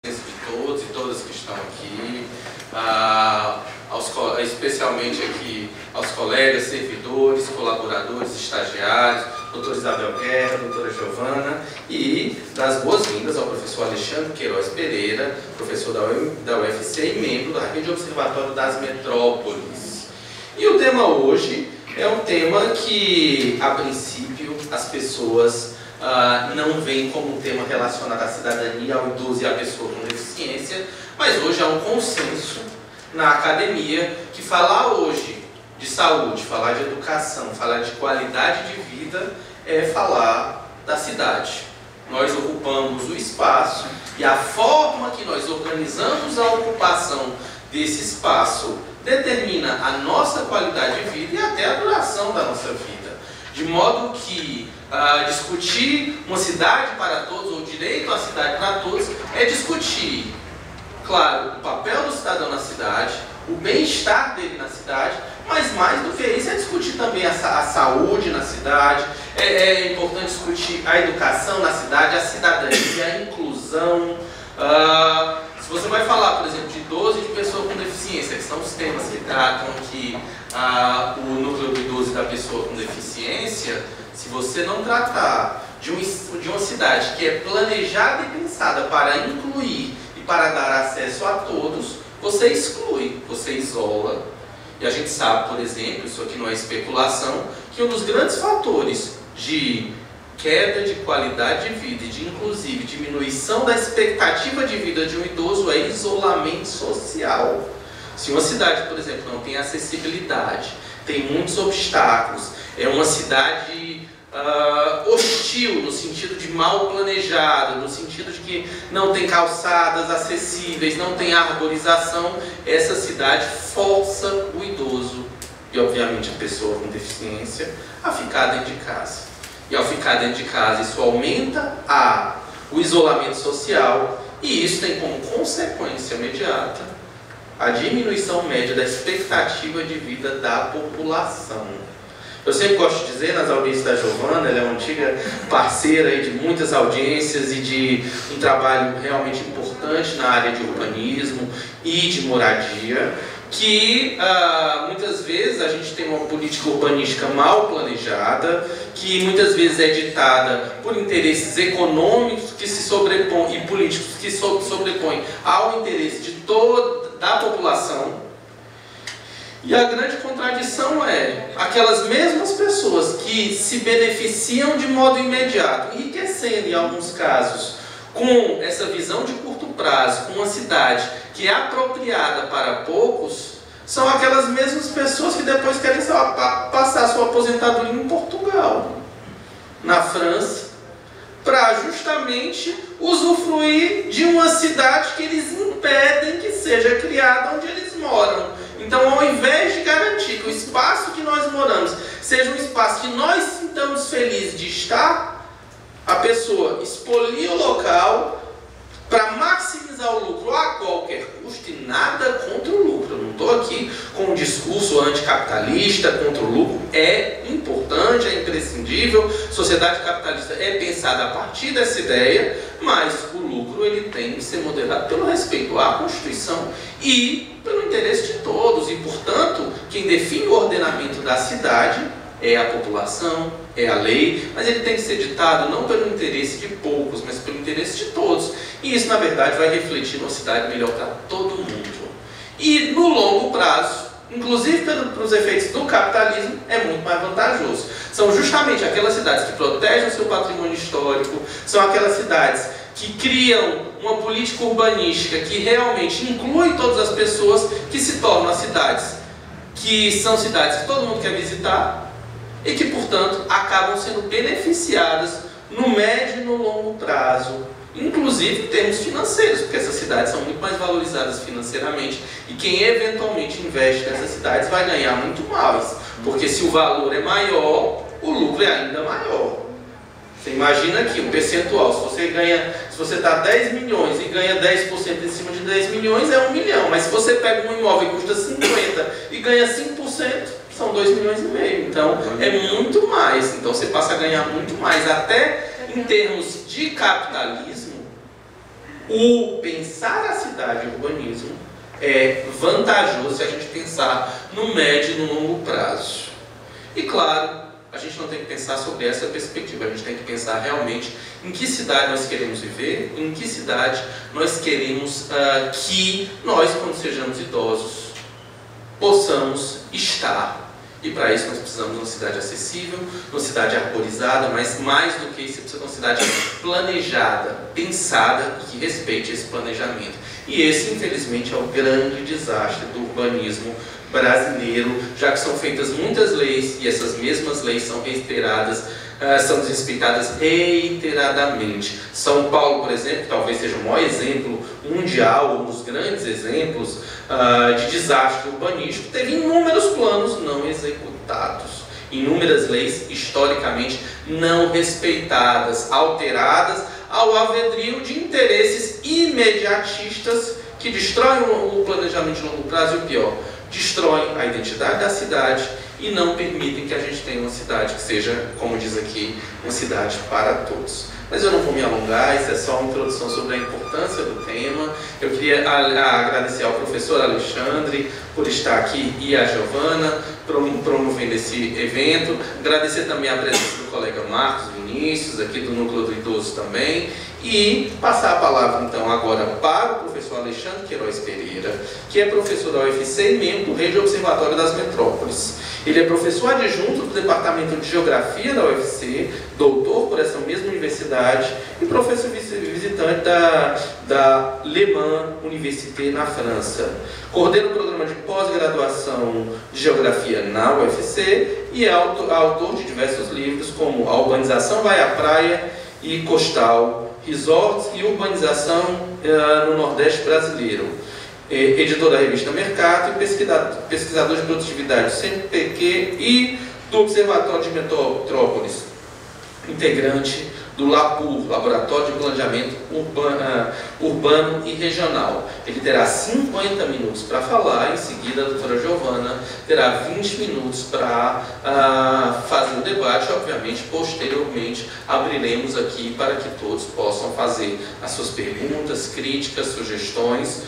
de todos e todas que estão aqui, especialmente aqui aos colegas, servidores, colaboradores, estagiários, doutora Isabel Guerra, doutora Giovana, e das boas-vindas ao professor Alexandre Queiroz Pereira, professor da UFC e membro da Rede Observatório das Metrópoles. E o tema hoje é um tema que, a princípio, as pessoas não veem como um tema relacionado à cidadania, ao idoso e à pessoa com deficiência, mas hoje há um consenso na academia que falar hoje de saúde, falar de educação, falar de qualidade de vida é falar da cidade. Nós ocupamos o espaço e a forma que nós organizamos a ocupação desse espaço determina a nossa qualidade de vida e até a duração da nossa vida. De modo que discutir uma cidade para todos, ou direito à cidade para todos, é discutir, claro, o papel do cidadão na cidade, o bem-estar dele na cidade, mas mais do que isso é discutir também a saúde na cidade, é importante discutir a educação na cidade, a cidadania, a inclusão. Se você vai falar, por exemplo, de idoso e de pessoa com deficiência, que são os temas que tratam aqui o núcleo do idoso e da pessoa com deficiência, se você não tratar de uma cidade que é planejada e pensada para incluir e para dar acesso a todos, você exclui, você isola. E a gente sabe, por exemplo, isso aqui não é especulação, que um dos grandes fatores de queda de qualidade de vida e de, inclusive, diminuição da expectativa de vida de um idoso é isolamento social. Se uma cidade, por exemplo, não tem acessibilidade, tem muitos obstáculos, é uma cidade hostil, no sentido de mal planejada, no sentido de que não tem calçadas acessíveis, não tem arborização, essa cidade força o idoso e, obviamente, a pessoa com deficiência a ficar dentro de casa. E ao ficar dentro de casa, isso aumenta o isolamento social e isso tem como consequência imediata a diminuição média da expectativa de vida da população. Eu sempre gosto de dizer, nas audiências da Giovana, ela é uma antiga parceira aí de muitas audiências e de um trabalho realmente importante na área de urbanismo e de moradia, que muitas vezes a gente tem uma política urbanística mal planejada, que muitas vezes é ditada por interesses econômicos que se sobrepõem e políticos que se sobrepõem ao interesse de toda a população. E a grande contradição é aquelas mesmas pessoas que se beneficiam de modo imediato, enriquecendo em alguns casos, com essa visão de curto prazo, com uma cidade que é apropriada para poucos, são aquelas mesmas pessoas que depois querem passar sua aposentadoria em Portugal, na França, para justamente usufruir de uma cidade que eles impedem que seja criada onde eles moram. Então, ao invés de garantir que o espaço que nós moramos seja um espaço que nós sintamos felizes de estar, a pessoa expolia o local para maximizar o lucro a qualquer custo e nada contra o lucro. Eu não estou aqui com um discurso anticapitalista contra o lucro. É importante, é imprescindível. Sociedade capitalista é pensada a partir dessa ideia, mas o lucro ele tem que ser moderado pelo respeito à Constituição e pelo interesse de todos. E, portanto, quem define o ordenamento da cidade é a população, é a lei, mas ele tem que ser ditado não pelo interesse de poucos, mas pelo interesse de todos. E isso, na verdade, vai refletir numa cidade melhor para todo mundo. E, no longo prazo, inclusive pelos efeitos do capitalismo, é muito mais vantajoso. São justamente aquelas cidades que protegem o seu patrimônio histórico, são aquelas cidades que criam uma política urbanística que realmente inclui todas as pessoas, que se tornam as cidades que são cidades que todo mundo quer visitar, e que, portanto, acabam sendo beneficiadas no médio e no longo prazo, inclusive em termos financeiros, porque essas cidades são muito mais valorizadas financeiramente, e quem eventualmente investe nessas cidades vai ganhar muito mais, porque se o valor é maior, o lucro é ainda maior. Você imagina aqui um percentual, se você está 10 milhões e ganha 10% em cima de 10 milhões, é 1 milhão, mas se você pega um imóvel que custa 50 e ganha 5%, são 2,5 milhões. Então, é muito mais. Então, você passa a ganhar muito mais. Até em termos de capitalismo, o pensar a cidade e o urbanismo é vantajoso se a gente pensar no médio e no longo prazo. E claro, a gente não tem que pensar sobre essa perspectiva, a gente tem que pensar realmente em que cidade nós queremos viver, em que cidade nós queremos que nós, quando sejamos idosos, possamos estar. E para isso nós precisamos de uma cidade acessível, uma cidade arborizada, mas mais do que isso, precisa de uma cidade planejada, pensada e que respeite esse planejamento. E esse, infelizmente, é o grande desastre do urbanismo brasileiro, já que são feitas muitas leis e essas mesmas leis são reiteradas, são desrespeitadas reiteradamente. São Paulo, por exemplo, talvez seja o maior exemplo mundial, um dos grandes exemplos de desastre urbanístico, teve inúmeros planos não executados, inúmeras leis historicamente não respeitadas, alteradas ao alvedrio de interesses imediatistas que destroem o planejamento de longo prazo e o pior, destroem a identidade da cidade e não permitem que a gente tenha uma cidade que seja, como diz aqui, uma cidade para todos. Mas eu não vou me alongar, isso é só uma introdução sobre a importância do tema. Eu queria agradecer ao professor Alexandre por estar aqui e a Giovana promovendo esse evento. Agradecer também a presença do colega Marcos Vinícius, aqui do Núcleo do Idoso também. E passar a palavra então agora para o professor Alexandre Queiroz Pereira, que é professor da UFC e membro do Rede Observatório das Metrópoles. Ele é professor adjunto do Departamento de Geografia da UFC, doutor por essa mesma universidade e professor visitante da Le Mans Université na França. Coordena o programa de pós-graduação de Geografia na UFC e é autor de diversos livros como A Urbanização Vai à Praia e Costal, Resorts e Urbanização no Nordeste Brasileiro. Editor da revista Mercato e pesquisador de produtividade do CNPq e do Observatório de Metrópoles, integrante do LAPUR, Laboratório de Planejamento Urbano e Regional. Ele terá 50 minutos para falar, em seguida a doutora Giovana terá 20 minutos para fazer o debate. Obviamente, posteriormente, abriremos aqui para que todos possam fazer as suas perguntas, críticas, sugestões.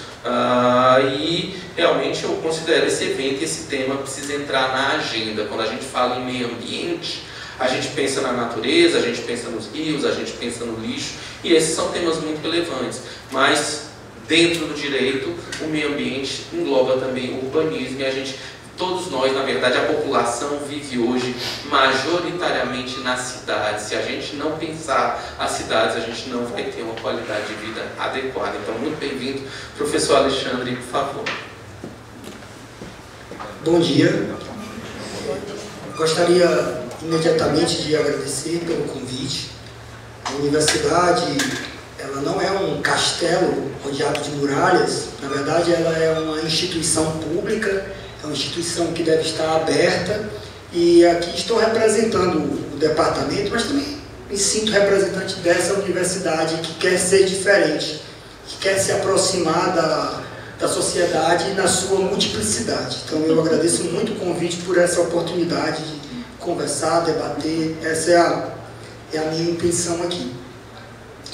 E realmente eu considero esse evento, esse tema precisa entrar na agenda. Quando a gente fala em meio ambiente, a gente pensa na natureza, a gente pensa nos rios, a gente pensa no lixo, e esses são temas muito relevantes. Mas dentro do direito, o meio ambiente engloba também o urbanismo, e todos nós, na verdade, a população vive hoje majoritariamente nas cidades. Se a gente não pensar as cidades, a gente não vai ter uma qualidade de vida adequada. Então, muito bem-vindo, professor Alexandre, por favor. Bom dia. Gostaria imediatamente de agradecer pelo convite. A universidade, ela não é um castelo rodeado de muralhas, na verdade ela é uma instituição pública, é uma instituição que deve estar aberta, e aqui estou representando o departamento, mas também me sinto representante dessa universidade que quer ser diferente, que quer se aproximar da sociedade na sua multiplicidade. Então eu agradeço muito o convite por essa oportunidade de conversar, debater. Essa é a minha intenção aqui.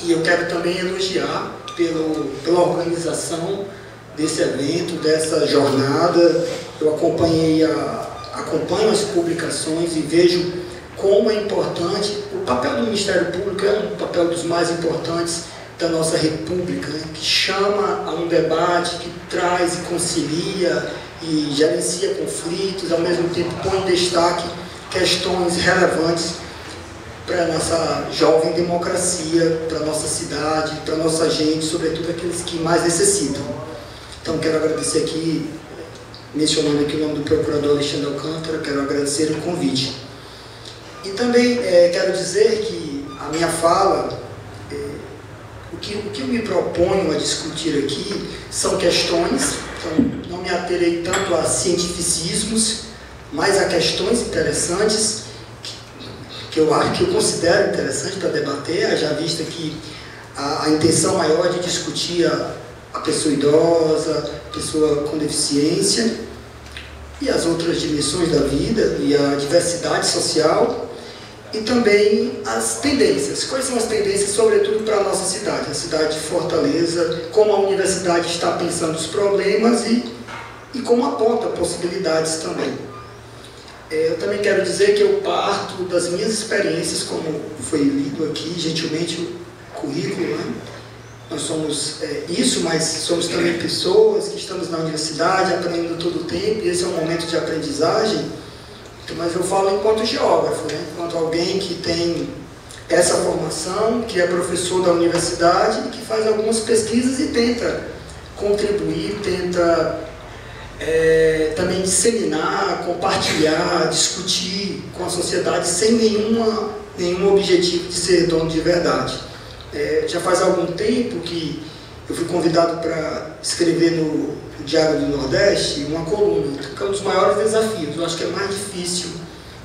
E eu quero também elogiar pela organização desse evento, dessa jornada. Eu acompanho as publicações e vejo como é importante. O papel do Ministério Público é um papel dos mais importantes da nossa República, né? Que chama a um debate, que traz e concilia e gerencia conflitos, ao mesmo tempo põe em destaque questões relevantes para a nossa jovem democracia, para a nossa cidade, para a nossa gente, sobretudo aqueles que mais necessitam. Então, quero agradecer aqui, mencionando aqui o nome do procurador Alexandre Alcântara, quero agradecer o convite. E também quero dizer que a minha fala, o que eu me proponho a discutir aqui são questões, então não me aterei tanto a cientificismos, mas a questões interessantes que eu considero interessante para debater, já visto que a intenção maior é de discutir a pessoa idosa, a pessoa com deficiência e as outras dimensões da vida e a diversidade social. e também as tendências. Quais são as tendências, sobretudo para a nossa cidade, a cidade de Fortaleza, como a universidade está pensando os problemas e como aponta possibilidades também. Eu também quero dizer que eu parto das minhas experiências, como foi lido aqui, gentilmente, o currículo, né? Nós somos isso, mas somos também pessoas que estamos na universidade, aprendendo todo o tempo, e esse é um momento de aprendizagem. Mas eu falo enquanto geógrafo, né? Enquanto alguém que tem essa formação, que é professor da universidade, que faz algumas pesquisas e tenta contribuir, tenta também disseminar, compartilhar, discutir com a sociedade sem nenhum objetivo de ser dono de verdade. Já faz algum tempo que eu fui convidado para escrever no Diário do Nordeste uma coluna, que é um dos maiores desafios. Eu acho que é mais difícil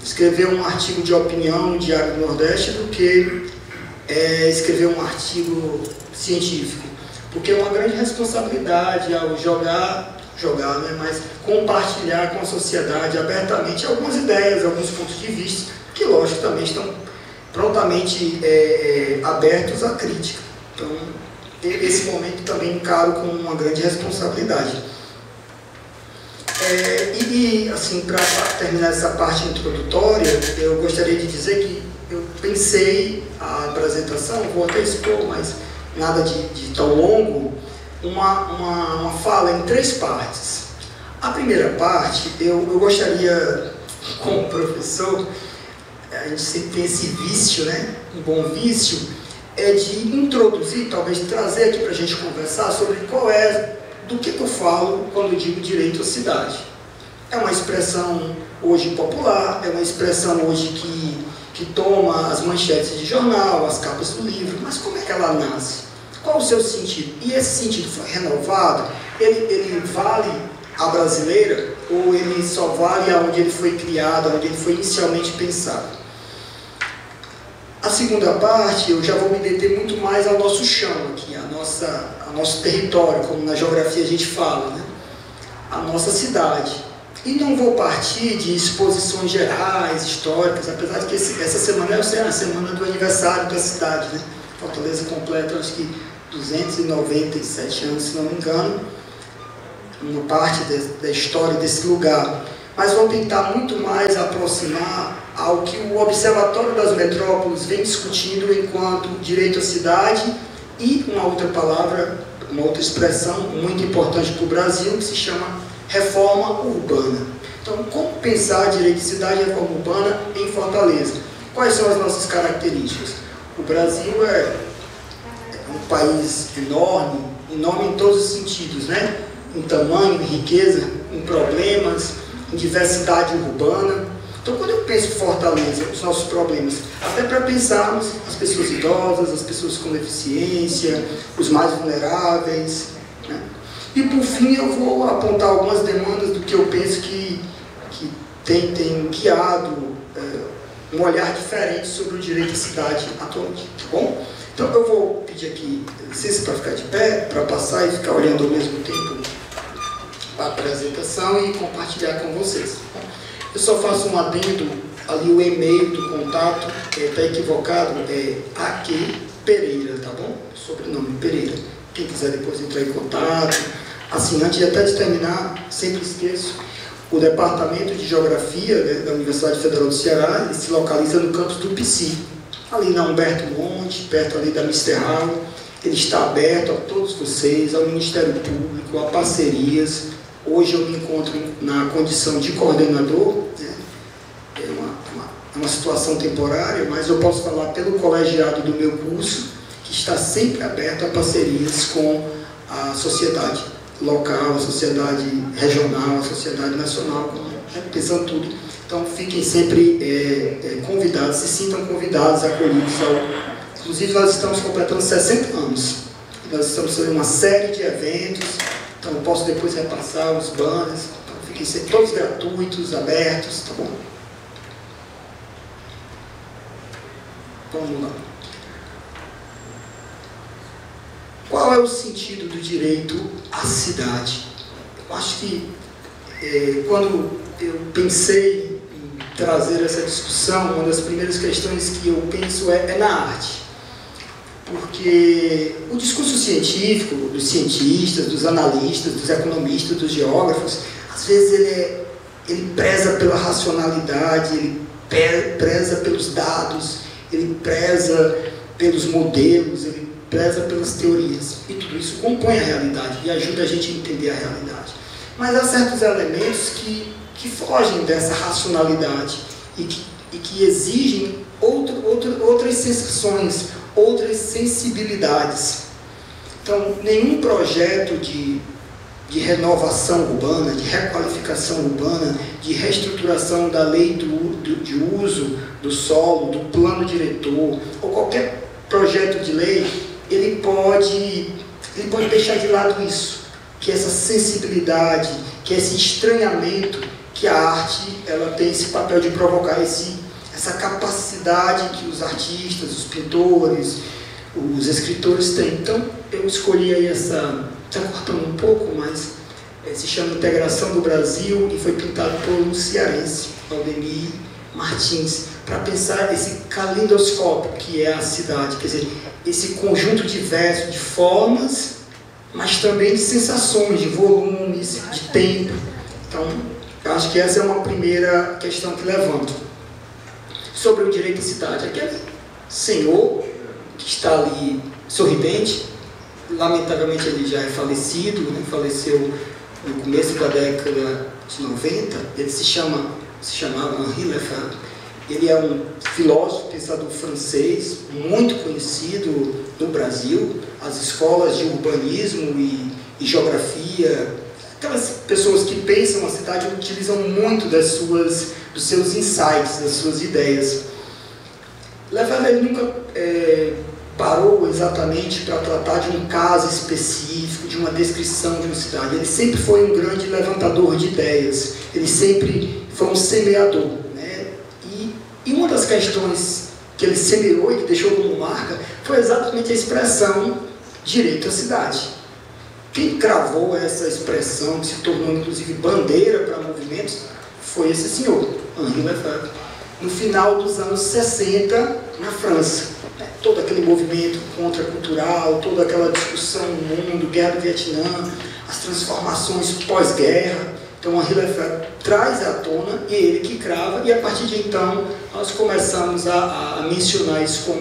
escrever um artigo de opinião no Diário do Nordeste do que escrever um artigo científico, porque é uma grande responsabilidade ao jogar, né, mas compartilhar com a sociedade abertamente algumas ideias, alguns pontos de vista, que lógico também estão prontamente abertos à crítica. Então, esse momento também encaro com uma grande responsabilidade. Assim, para terminar essa parte introdutória, eu gostaria de dizer que eu pensei a apresentação, vou até expor, mas nada de tão longo, uma fala em 3 partes. A primeira parte, eu gostaria, como professor, a gente sempre tem esse vício, né? Um bom vício, de introduzir, talvez trazer aqui para a gente conversar sobre do que eu falo quando eu digo direito à cidade. É uma expressão hoje popular, é uma expressão hoje que toma as manchetes de jornal, as capas do livro, mas como é que ela nasce? Qual o seu sentido? E esse sentido foi renovado? Ele vale à brasileira ou ele só vale aonde ele foi criado, aonde ele foi inicialmente pensado? A segunda parte, eu já vou me deter muito mais ao nosso chão aqui, ao nosso território, como na geografia a gente fala, né? A nossa cidade. E não vou partir de exposições gerais, históricas, apesar de que essa semana é a semana do aniversário da cidade, né? Fortaleza completa, acho que 297 anos, se não me engano, uma parte da história desse lugar. Mas vou tentar muito mais aproximar ao que o Observatório das Metrópoles vem discutindo enquanto direito à cidade e uma outra palavra, uma outra expressão muito importante para o Brasil, que se chama reforma urbana. Então, como pensar direito à cidade e reforma urbana em Fortaleza? Quais são as nossas características? O Brasil é um país enorme em todos os sentidos, né? Em tamanho, em riqueza, em problemas, em diversidade urbana. Então, quando eu penso em Fortaleza, os nossos problemas, até para pensarmos as pessoas idosas, as pessoas com deficiência, os mais vulneráveis, né? E, por fim, eu vou apontar algumas demandas do que eu penso que tem guiado um olhar diferente sobre o direito à cidade atualmente, tá bom? Então, eu vou pedir aqui licença para ficar de pé, para passar e ficar olhando ao mesmo tempo a apresentação e compartilhar com vocês. Eu só faço um adendo, ali o e-mail do contato está equivocado, é AQ Pereira, tá bom? Sobrenome Pereira. Quem quiser depois entrar em contato. Assim, antes até de terminar, sempre esqueço, o Departamento de Geografia, né, da Universidade Federal do Ceará, ele se localiza no campus do PC, ali na Humberto Monte, perto ali da Mister Hall. Ele está aberto a todos vocês, ao Ministério Público, a parcerias. Hoje eu me encontro na condição de coordenador, né? É uma situação temporária, mas eu posso falar pelo colegiado do meu curso, que está sempre aberto a parcerias com a sociedade local, a sociedade regional, a sociedade nacional, pensando tudo. Então fiquem sempre convidados, se sintam convidados, acolhidos. Inclusive nós estamos completando 60 anos. Nós estamos fazendo uma série de eventos. Então, eu posso depois repassar os banners. Então, fiquem sempre todos gratuitos, abertos, tá bom? Vamos lá. Qual é o sentido do direito à cidade? Eu acho que, quando eu pensei trazer essa discussão, uma das primeiras questões que eu penso é na arte. Porque o discurso científico, dos cientistas, dos analistas, dos economistas, dos geógrafos, às vezes ele preza pela racionalidade, ele preza pelos dados, ele preza pelos modelos, ele preza pelas teorias. E tudo isso compõe a realidade e ajuda a gente a entender a realidade. Mas há certos elementos que fogem dessa racionalidade e que exigem outras sensações, outras sensibilidades. Então, nenhum projeto de renovação urbana, de requalificação urbana, de reestruturação da lei de uso do solo, do plano diretor, ou qualquer projeto de lei, ele pode deixar de lado isso, que essa sensibilidade, que esse estranhamento, que a arte ela tem esse papel de provocar essa capacidade que os artistas, os pintores, os escritores têm. Então, eu escolhi aí está cortando um pouco, mas se chama Integração do Brasil e foi pintado por um cearense, Aldemir Martins, para pensar esse calidoscópio que é a cidade, quer dizer, esse conjunto diverso de formas, mas também de sensações, de volumes, de tempo. Então, eu acho que essa é uma primeira questão que levanto. Sobre o direito à cidade, aquele senhor que está ali sorridente, lamentavelmente ele já é falecido, né? Faleceu no começo da década de 90, ele se chamava Henri Lefebvre. Ele é um filósofo, pensador francês, muito conhecido no Brasil. As escolas de urbanismo e geografia, aquelas pessoas que pensam a cidade utilizam muito dos seus insights, das suas ideias. Lefebvre nunca parou exatamente para tratar de um caso específico, de uma descrição de uma cidade. Ele sempre foi um grande levantador de ideias, ele sempre foi um semeador, né? E uma das questões que ele semeou e que deixou como marca foi exatamente a expressão direito à cidade. Quem cravou essa expressão, que se tornou inclusive bandeira para movimentos, foi esse senhor, Henri Lefebvre, no final dos anos 60, na França. Todo aquele movimento contracultural, toda aquela discussão no mundo, guerra do Vietnã, as transformações pós-guerra. Então, Henri Lefebvre traz à tona, e ele que crava, e a partir de então nós começamos a mencionar isso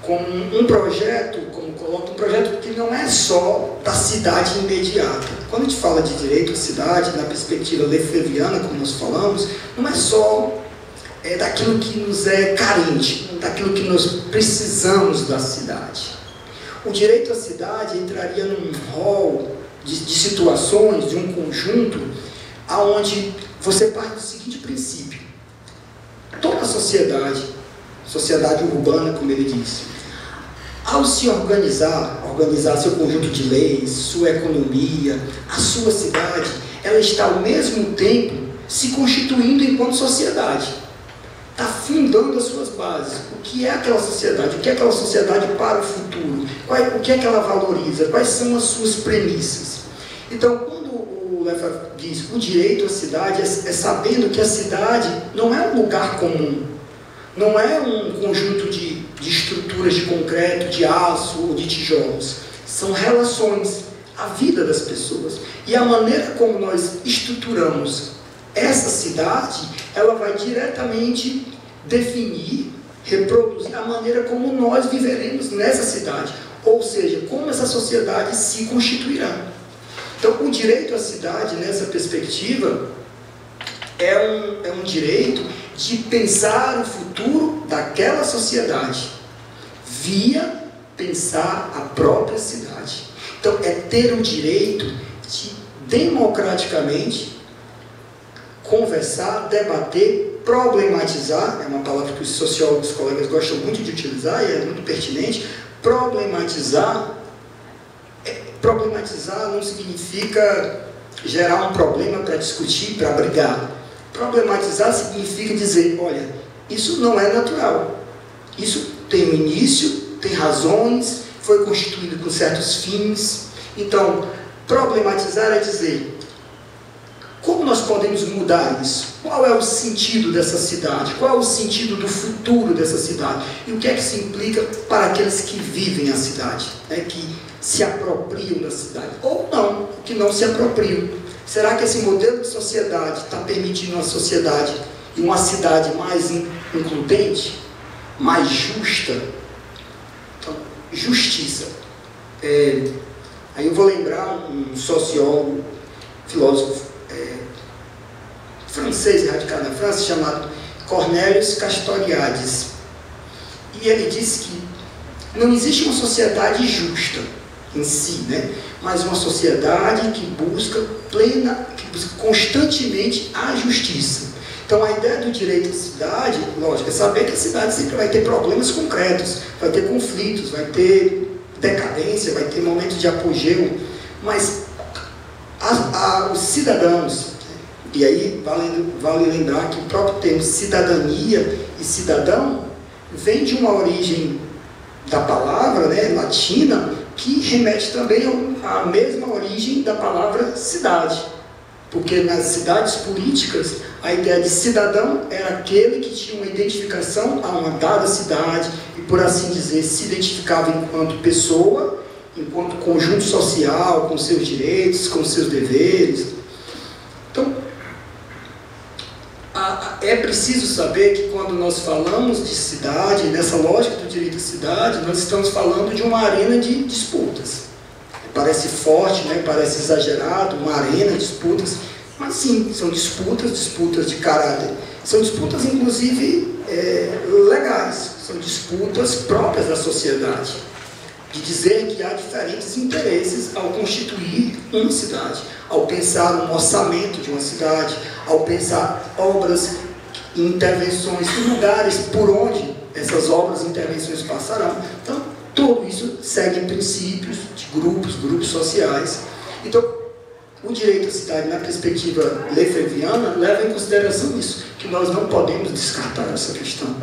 como um projeto, como coloca, um projeto que não é só da cidade imediata. Quando a gente fala de direito à cidade, na perspectiva lefebvriana, como nós falamos, não é só daquilo que nos é carente, daquilo que nós precisamos da cidade. O direito à cidade entraria num rol de situações, de um conjunto, onde você parte do seguinte princípio: toda a sociedade urbana, como ele disse, ao se organizar seu conjunto de leis, sua economia, a sua cidade, ela está ao mesmo tempo se constituindo enquanto sociedade. Está fundando as suas bases. O que é aquela sociedade? O que é aquela sociedade para o futuro? O que é que ela valoriza? Quais são as suas premissas? Então, quando o Lefebvre diz o direito à cidade, é sabendo que a cidade não é um lugar comum, não é um conjunto de estruturas de concreto, de aço ou de tijolos. São relações, a vida das pessoas. E a maneira como nós estruturamos essa cidade, ela vai diretamente definir, reproduzir a maneira como nós viveremos nessa cidade, ou seja, como essa sociedade se constituirá. Então, o direito à cidade, nessa perspectiva, é um direito de pensar o futuro daquela sociedade, via pensar a própria cidade. Então, é ter o direito de democraticamente conversar, debater, problematizar, é uma palavra que os sociólogos, os colegas gostam muito de utilizar e é muito pertinente. Problematizar não significa gerar um problema para discutir, para brigar. Problematizar significa dizer, olha, isso não é natural, isso tem um início, tem razões, foi constituído com certos fins. Então, problematizar é dizer, como Como nós podemos mudar isso? Qual é o sentido dessa cidade? Qual é o sentido do futuro dessa cidade? E o que é que isso implica para aqueles que vivem a cidade, né? Que se apropriam da cidade? Ou não, que não se apropriam. Será que esse modelo de sociedade está permitindo uma sociedade e uma cidade mais includente, mais justa? Então, justiça. Aí eu vou lembrar um sociólogo, filósofo francês radicado na França, chamado Cornelius Castoriadis. E ele disse que não existe uma sociedade justa em si, né? Mas uma sociedade que busca constantemente a justiça. Então a ideia do direito à cidade, lógico, é saber que a cidade sempre vai ter problemas concretos, vai ter conflitos, vai ter decadência, vai ter momentos de apogeu, mas os cidadãos, e aí vale lembrar que o próprio termo cidadania e cidadão vem de uma origem da palavra, né, latina, que remete também à mesma origem da palavra cidade. Porque nas cidades políticas, a ideia de cidadão era aquele que tinha uma identificação a uma dada cidade e, por assim dizer, se identificava enquanto pessoa, enquanto conjunto social, com seus direitos, com seus deveres. Então, é preciso saber que quando nós falamos de cidade, nessa lógica do direito à cidade, nós estamos falando de uma arena de disputas. Parece forte, né? Parece exagerado, uma arena de disputas, mas sim, são disputas de caráter. São disputas, inclusive, legais, são disputas próprias da sociedade, de dizer que há diferentes interesses ao constituir uma cidade, ao pensar no orçamento de uma cidade, ao pensar obras e intervenções, lugares por onde essas obras e intervenções passarão. Então, tudo isso segue princípios de grupos sociais. Então, o direito à cidade, na perspectiva lefebvriana, leva em consideração isso, que nós não podemos descartar essa questão.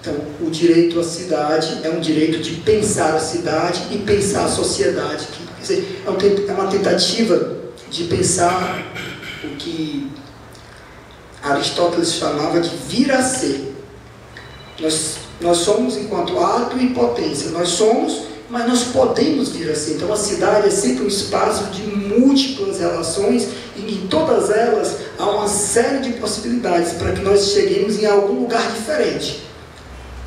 Então, o direito à cidade é um direito de pensar a cidade e pensar a sociedade. Quer dizer, é uma tentativa de pensar o que Aristóteles chamava de vir a ser. Nós somos enquanto ato e potência. Nós somos, mas nós podemos vir a ser. Então, a cidade é sempre um espaço de múltiplas relações e em todas elas há uma série de possibilidades para que nós cheguemos em algum lugar diferente.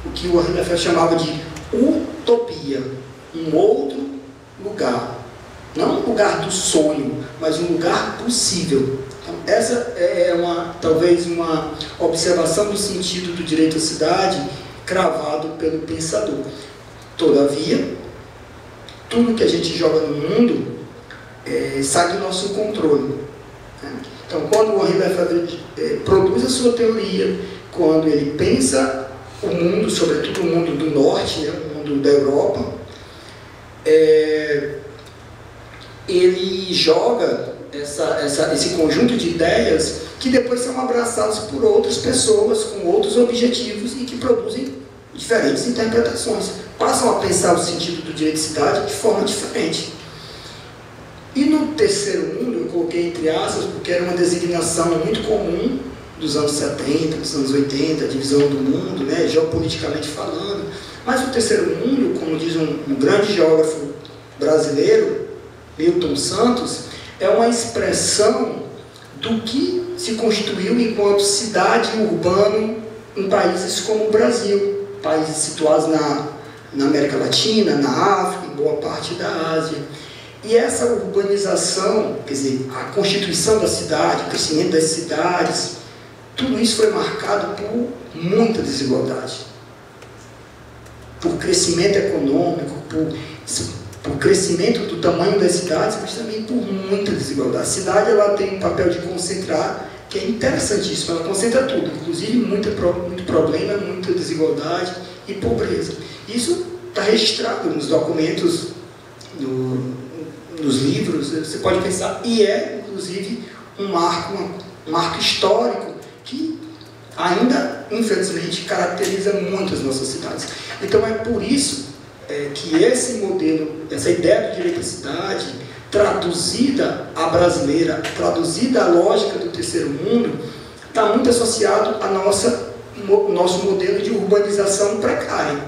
O que o Henri Lefebvre chamava de utopia, um outro lugar. Não um lugar do sonho, mas um lugar possível. Então, essa é talvez uma observação do sentido do direito à cidade cravado pelo pensador. Todavia, tudo que a gente joga no mundo sai do nosso controle. Então, quando o Henri Lefebvre produz a sua teoria, quando ele pensa o mundo, sobretudo o mundo do norte, né, o mundo da Europa, ele joga esse conjunto de ideias que depois são abraçadas por outras pessoas com outros objetivos e que produzem diferentes interpretações. Passam a pensar o sentido do direito de cidade de forma diferente. E no terceiro mundo, eu coloquei entre aspas, porque era uma designação muito comum dos anos 70, dos anos 80, a divisão do mundo, né, geopoliticamente falando. Mas o terceiro mundo, como diz um grande geógrafo brasileiro, Milton Santos, é uma expressão do que se constituiu enquanto cidade urbana em países como o Brasil, países situados na América Latina, na África, em boa parte da Ásia. E essa urbanização, quer dizer, a constituição da cidade, o crescimento das cidades, tudo isso foi marcado por muita desigualdade. Por crescimento econômico, por crescimento do tamanho das cidades, mas também por muita desigualdade. A cidade ela tem um papel de concentrar, que é interessantíssimo, ela concentra tudo, inclusive muito problema, muita desigualdade e pobreza. Isso está registrado nos documentos, nos livros, você pode pensar, e é, inclusive, um marco histórico que ainda, infelizmente, caracteriza muito as nossas cidades. Então, é por isso que esse modelo, essa ideia do direito à cidade, traduzida à brasileira, traduzida à lógica do terceiro mundo, está muito associado ao nosso modelo de urbanização precária.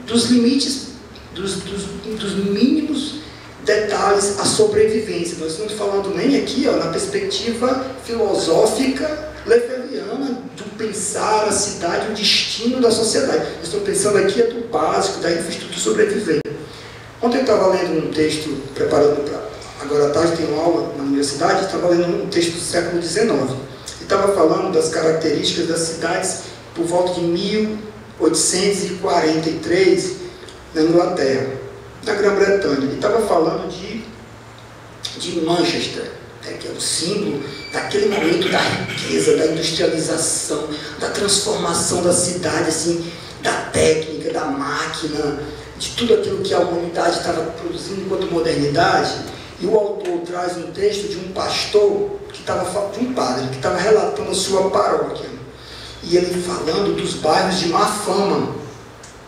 Dos limites, dos mínimos detalhes à sobrevivência. Nós estamos falando nem aqui, ó, na perspectiva filosófica lefebvriana do pensar a cidade, o destino da sociedade. Nós estamos pensando aqui do básico, da infraestrutura sobreviver. Ontem eu estava lendo um texto, preparando para... Agora à tarde tem uma aula na universidade, estava lendo um texto do século XIX. E estava falando das características das cidades por volta de 1843, na Inglaterra, na Grã-Bretanha. Ele estava falando de Manchester, né, que é o símbolo daquele momento da riqueza, da industrialização, da transformação da cidade, assim, da técnica, da máquina, de tudo aquilo que a humanidade estava produzindo enquanto modernidade. E o autor traz um texto de um pastor, de um padre, que estava relatando a sua paróquia. E ele falando dos bairros de má fama,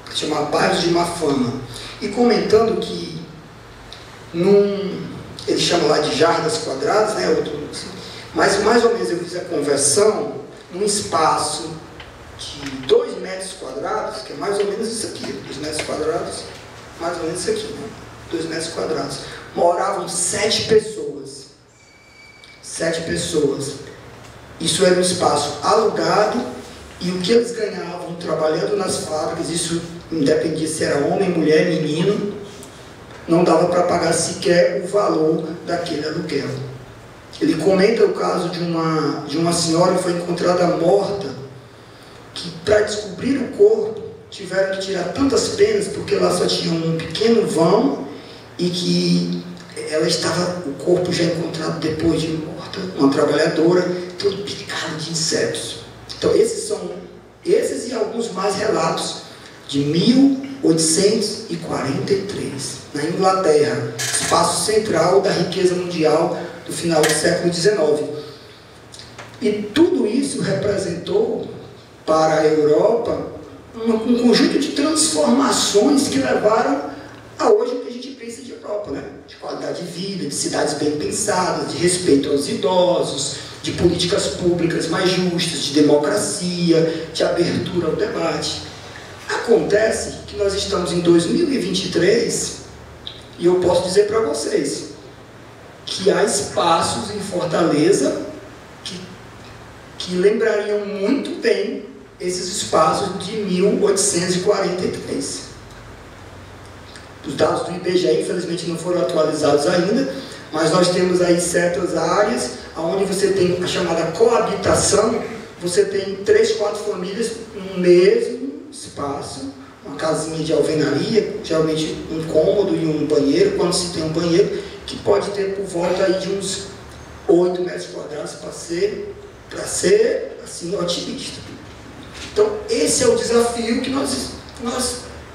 que se chama bairros de má fama, e comentando que ele chama lá de jardas quadradas, né, mas mais ou menos eu fiz a conversão num espaço de 2 metros quadrados, que é mais ou menos isso aqui, 2 metros quadrados, mais ou menos isso aqui, né? 2 metros quadrados. Moravam 7 pessoas. 7 pessoas. Isso era um espaço alugado, e o que eles ganhavam trabalhando nas fábricas, isso independia se era homem, mulher, menino, não dava para pagar sequer o valor daquele aluguel. Ele comenta o caso de uma senhora que foi encontrada morta, que para descobrir o corpo tiveram que tirar tantas penas, porque lá só tinha um pequeno vão, e que ela estava, o corpo já encontrado depois de morta, uma trabalhadora, todo picado de insetos. Então esses e alguns mais relatos de 1843, na Inglaterra, espaço central da riqueza mundial do final do século XIX. E tudo isso representou para a Europa um conjunto de transformações que levaram a hoje o que a gente pensa de Europa, né? De qualidade de vida, de cidades bem pensadas, de respeito aos idosos, de políticas públicas mais justas, de democracia, de abertura ao debate. Acontece que nós estamos em 2023 e eu posso dizer para vocês que há espaços em Fortaleza que lembrariam muito bem esses espaços de 1843. Os dados do IBGE, infelizmente, não foram atualizados ainda, mas nós temos aí certas áreas onde você tem a chamada coabitação, você tem 3, 4 famílias no mesmo espaço, uma casinha de alvenaria, geralmente um cômodo e um banheiro, quando se tem um banheiro, que pode ter por volta aí de uns 8 metros quadrados para ser assim, otimista. Então, esse é o desafio que nós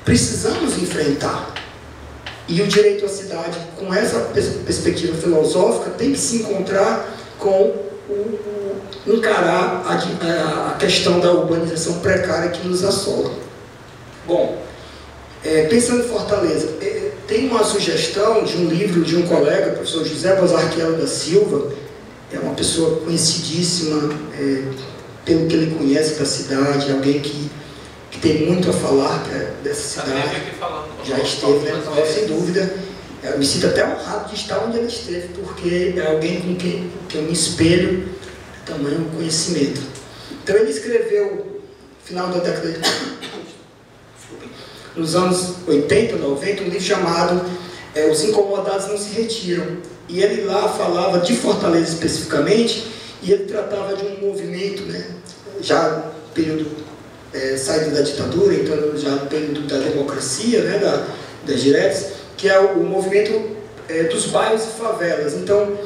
precisamos enfrentar. E o direito à cidade, com essa perspectiva filosófica, tem que se encontrar com encarar a questão da urbanização precária que nos assola. Bom, pensando em Fortaleza, tem uma sugestão de um livro de um colega, o professor José Bozarquielo da Silva, é uma pessoa conhecidíssima, pelo que ele conhece da cidade, alguém que tem muito a falar dessa cidade. Já esteve, né? Sem dúvida. Eu me sinto até honrado de estar onde ele esteve, porque é alguém com quem eu me espelho, tamanho conhecimento. Então ele escreveu, no final da década de... nos anos 80, 90, um livro chamado Os Incomodados Não Se Retiram. E ele lá falava de Fortaleza especificamente, e ele tratava de um movimento, né, já no período saída da ditadura, então já no período da democracia, né, das diretas, que é o movimento dos bairros e favelas. Então,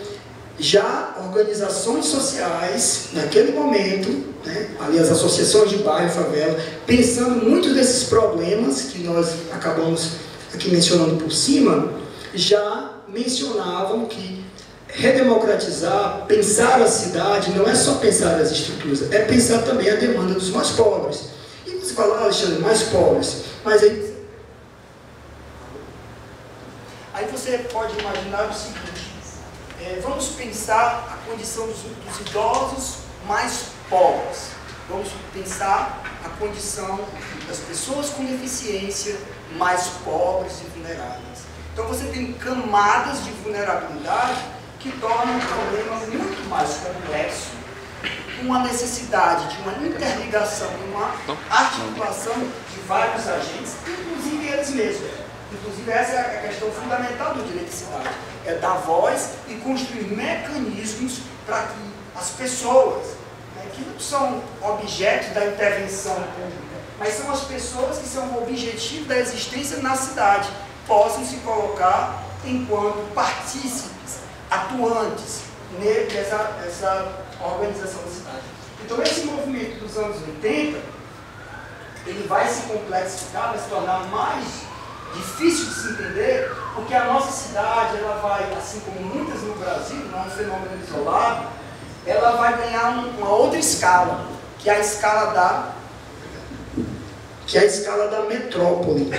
já organizações sociais, naquele momento, né, ali as associações de bairro e favela, pensando muito desses problemas que nós acabamos aqui mencionando por cima, já mencionavam que redemocratizar, pensar a cidade, não é só pensar as estruturas, é pensar também a demanda dos mais pobres. E você fala, Alexandre, mais pobres, mas aí Aí você pode imaginar o seguinte, vamos pensar a condição dos idosos mais pobres. Vamos pensar a condição das pessoas com deficiência mais pobres e vulneráveis. Então você tem camadas de vulnerabilidade que tornam o problema muito mais complexo, com a necessidade de uma interligação, de uma articulação de vários agentes, inclusive eles mesmos. Inclusive essa é a questão fundamental do direito de cidade, é dar voz e construir mecanismos para que as pessoas, que não são objetos da intervenção pública, mas são as pessoas que são o objetivo da existência na cidade, possam se colocar enquanto partícipes, atuantes nessa organização da cidade. Então esse movimento dos anos 80, ele vai se complexificar, vai se tornar mais difícil de se entender, porque a nossa cidade, ela vai, assim como muitas no Brasil, não é um fenômeno isolado, ela vai ganhar uma outra escala, que é a escala da metrópole.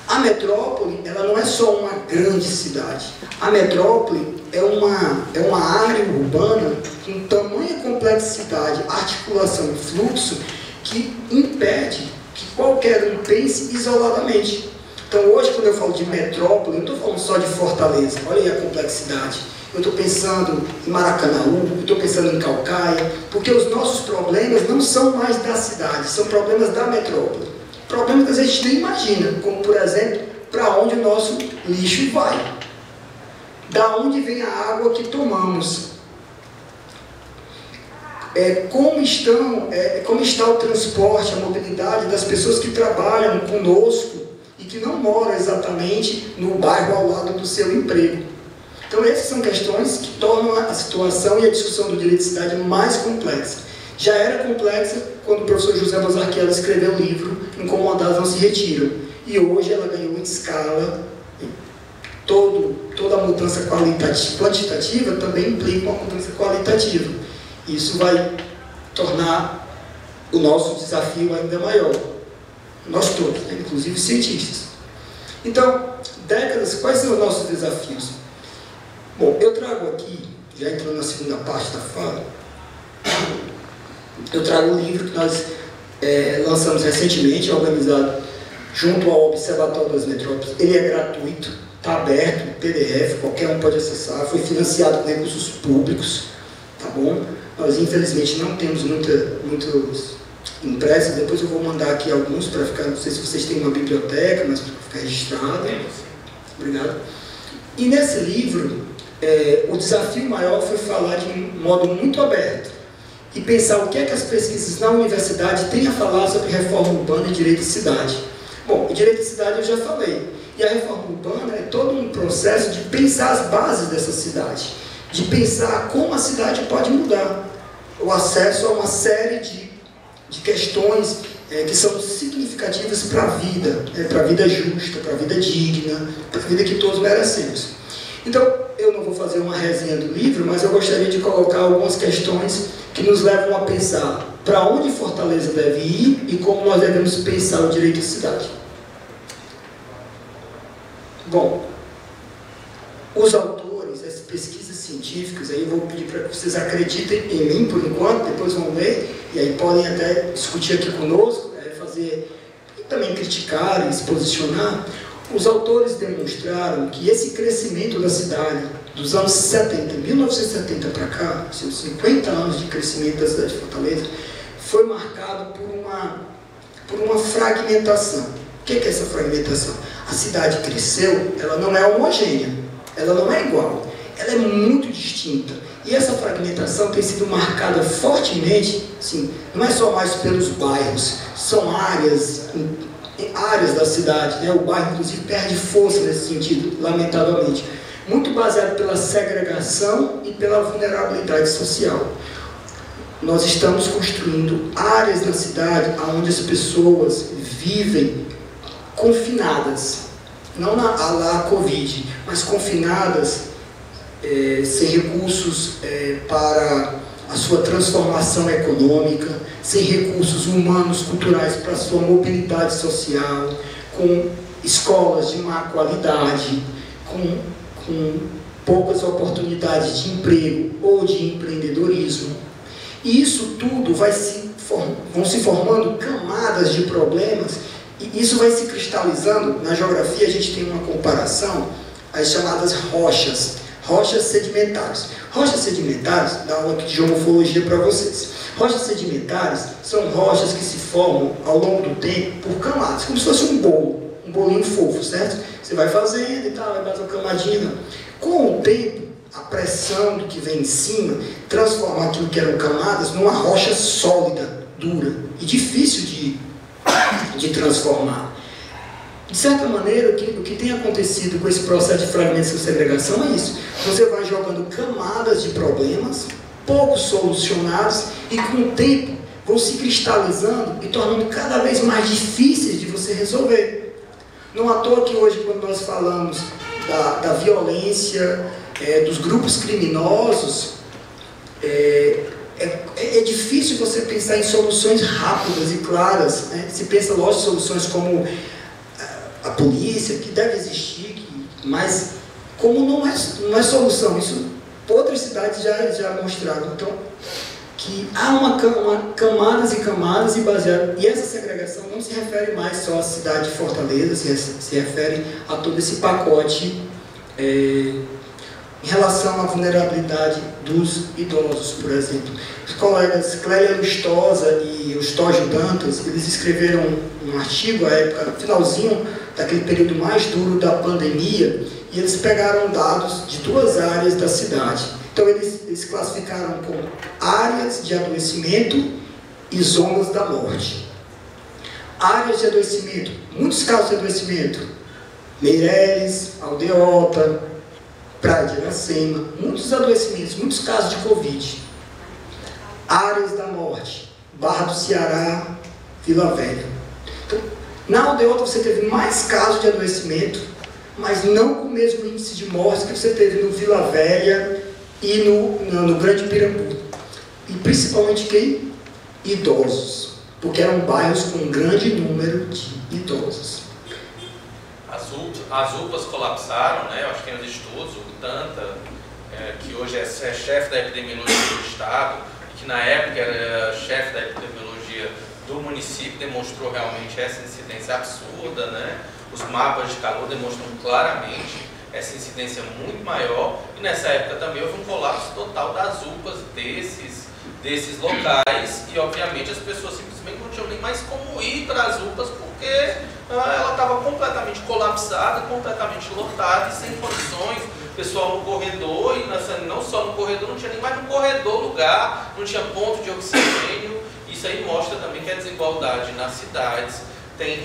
A metrópole, ela não é só uma grande cidade. A metrópole é uma área urbana com tamanha complexidade, articulação e fluxo que impede que qualquer um pense isoladamente. Então hoje, quando eu falo de metrópole, eu não estou falando só de Fortaleza. Olha aí a complexidade. Eu estou pensando em Maracanaú, eu estou pensando em Calcaia, porque os nossos problemas não são mais da cidade, são problemas da metrópole. Problemas que a gente nem imagina, como, por exemplo, para onde o nosso lixo vai. Da onde vem a água que tomamos. Como está o transporte, a mobilidade das pessoas que trabalham conosco e que não moram exatamente no bairro ao lado do seu emprego. Então, essas são questões que tornam a situação e a discussão do direito de cidade mais complexa. Já era complexa quando o professor José Bozarquiel escreveu o livro Incomodados Não Se Retiram. E hoje ela ganhou em escala. Toda mudança quantitativa também implica uma mudança qualitativa. Isso vai tornar o nosso desafio ainda maior. Nós todos, né? Inclusive cientistas. Então, quais são os nossos desafios? Bom, eu trago aqui, já entrando na segunda parte da fala, eu trago um livro que nós lançamos recentemente, organizado junto ao Observatório das Metrópoles. Ele é gratuito, está aberto, PDF, qualquer um pode acessar, foi financiado com recursos públicos, tá bom? Nós, infelizmente, não temos muitos impressos, depois eu vou mandar aqui alguns para ficar, não sei se vocês têm uma biblioteca, mas para ficar registrado. Obrigado. E nesse livro, o desafio maior foi falar de um modo muito aberto e pensar o que é que as pesquisas na universidade têm a falar sobre reforma urbana e direito de cidade. Bom, o direito de cidade eu já falei. E a reforma urbana é todo um processo de pensar as bases dessa cidade, de pensar como a cidade pode mudar. O acesso a uma série de questões que são significativas para a vida justa, para a vida digna, para a vida que todos merecemos. Então, eu não vou fazer uma resenha do livro, mas eu gostaria de colocar algumas questões que nos levam a pensar para onde Fortaleza deve ir e como nós devemos pensar o direito à cidade. Bom, os autores, as pesquisas científicas, aí eu vou pedir para que vocês acreditem em mim por enquanto, depois vão ler, e aí podem até discutir aqui conosco, fazer, e também criticar e se posicionar. Os autores demonstraram que esse crescimento da cidade, dos anos 70, 1970 para cá, seus 50 anos de crescimento da cidade de Fortaleza, foi marcado por uma fragmentação. O que é essa fragmentação? A cidade cresceu, ela não é homogênea, ela não é igual, ela é muito distinta. E essa fragmentação tem sido marcada fortemente, assim, não é só mais pelos bairros, são áreas da cidade, né? O bairro, inclusive, perde força nesse sentido, lamentavelmente. Muito baseado pela segregação e pela vulnerabilidade social. Nós estamos construindo áreas na cidade onde as pessoas vivem confinadas, não à Covid, mas confinadas, sem recursos para a sua transformação econômica, sem recursos humanos, culturais para a sua mobilidade social, com escolas de má qualidade, com poucas oportunidades de emprego ou de empreendedorismo. E isso tudo vão se formando camadas de problemas, e isso vai se cristalizando. Na geografia a gente tem uma comparação, as chamadas rochas sedimentares. Rochas sedimentares, dá aula de geomorfologia para vocês. Rochas sedimentares são rochas que se formam ao longo do tempo por camadas, como se fosse um bolinho fofo, certo? Você vai fazendo e tal, vai mais uma camadinha. Com o tempo, a pressão do que vem em cima transforma aquilo que eram camadas numa rocha sólida, dura e difícil de transformar. De certa maneira, o que tem acontecido com esse processo de fragmentação e segregação é isso. Você vai jogando camadas de problemas, pouco solucionados, e com o tempo vão se cristalizando e tornando cada vez mais difíceis de você resolver. Não à toa que hoje, quando nós falamos da violência, dos grupos criminosos, é difícil você pensar em soluções rápidas e claras, né? Se pensa, lógico, em soluções como a polícia, que deve existir, mas como não é solução, isso outras cidades já mostraram. Então, que há camadas e camadas, e essa segregação não se refere mais só à cidade de Fortaleza, se refere a todo esse pacote em relação à vulnerabilidade dos idosos, por exemplo. Os colegas Clélia Lustosa e Eustógio Dantas, eles escreveram um artigo, à época, no finalzinho daquele período mais duro da pandemia, e eles pegaram dados de 2 áreas da cidade. Então, eles classificaram como áreas de adoecimento e zonas da morte. Áreas de adoecimento, muitos casos de adoecimento: Meireles, Aldeota, Praia de Iracema, muitos adoecimentos, muitos casos de Covid. Áreas da morte: Barra do Ceará, Vila Velha. Então, na Aldeota você teve mais casos de adoecimento, mas não com o mesmo índice de mortes que você teve no Vila Velha e no Grande Pirambu. E principalmente quem? Idosos, porque eram bairros com um grande número de idosos. As UPAs colapsaram, né? Eu acho que tem os estudos, o Tanta, que hoje é chefe da epidemiologia do Estado, e que na época era chefe da epidemiologia do município, demonstrou realmente essa incidência absurda, né? Os mapas de calor demonstram claramente essa incidência muito maior, e nessa época também houve um colapso total das UPAs desses locais, e obviamente as pessoas simplesmente não tinham nem mais como ir para as UPAs, porque ela estava completamente colapsada, completamente lotada e sem condições. O pessoal no corredor, e não só no corredor, não tinha nem mais no corredor lugar, não tinha ponto de oxigênio. Isso aí mostra também que a desigualdade nas cidades tem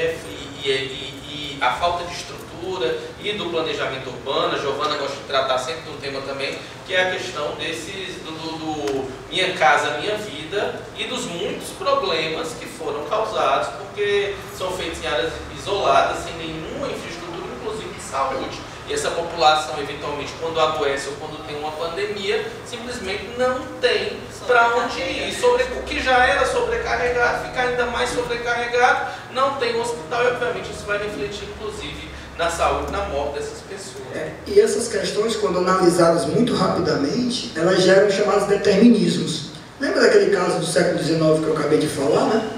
e a falta de estrutura e do planejamento urbano. A Giovana gosta de tratar sempre de um tema também, que é a questão do Minha Casa Minha Vida, e dos muitos problemas que foram causados porque são feitos em áreas isoladas, sem nenhuma infraestrutura, inclusive de saúde. E essa população, eventualmente, quando adoece ou quando tem uma pandemia, simplesmente não tem para onde ir. O que já era sobrecarregado, fica ainda mais sobrecarregado, não tem um hospital, e obviamente isso vai refletir, inclusive, na saúde, na morte dessas pessoas. E essas questões, quando analisadas muito rapidamente, elas geram chamados determinismos. Lembra daquele caso do século XIX que eu acabei de falar, né?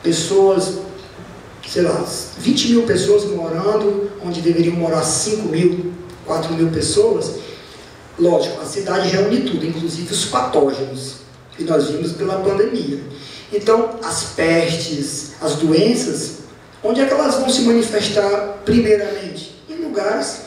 Pessoas, sei lá, 20 mil pessoas morando, onde deveriam morar 5 mil, 4 mil pessoas. Lógico, a cidade reúne tudo, inclusive os patógenos, que nós vimos pela pandemia. Então, as pestes, as doenças, onde é que elas vão se manifestar primeiramente? Em lugares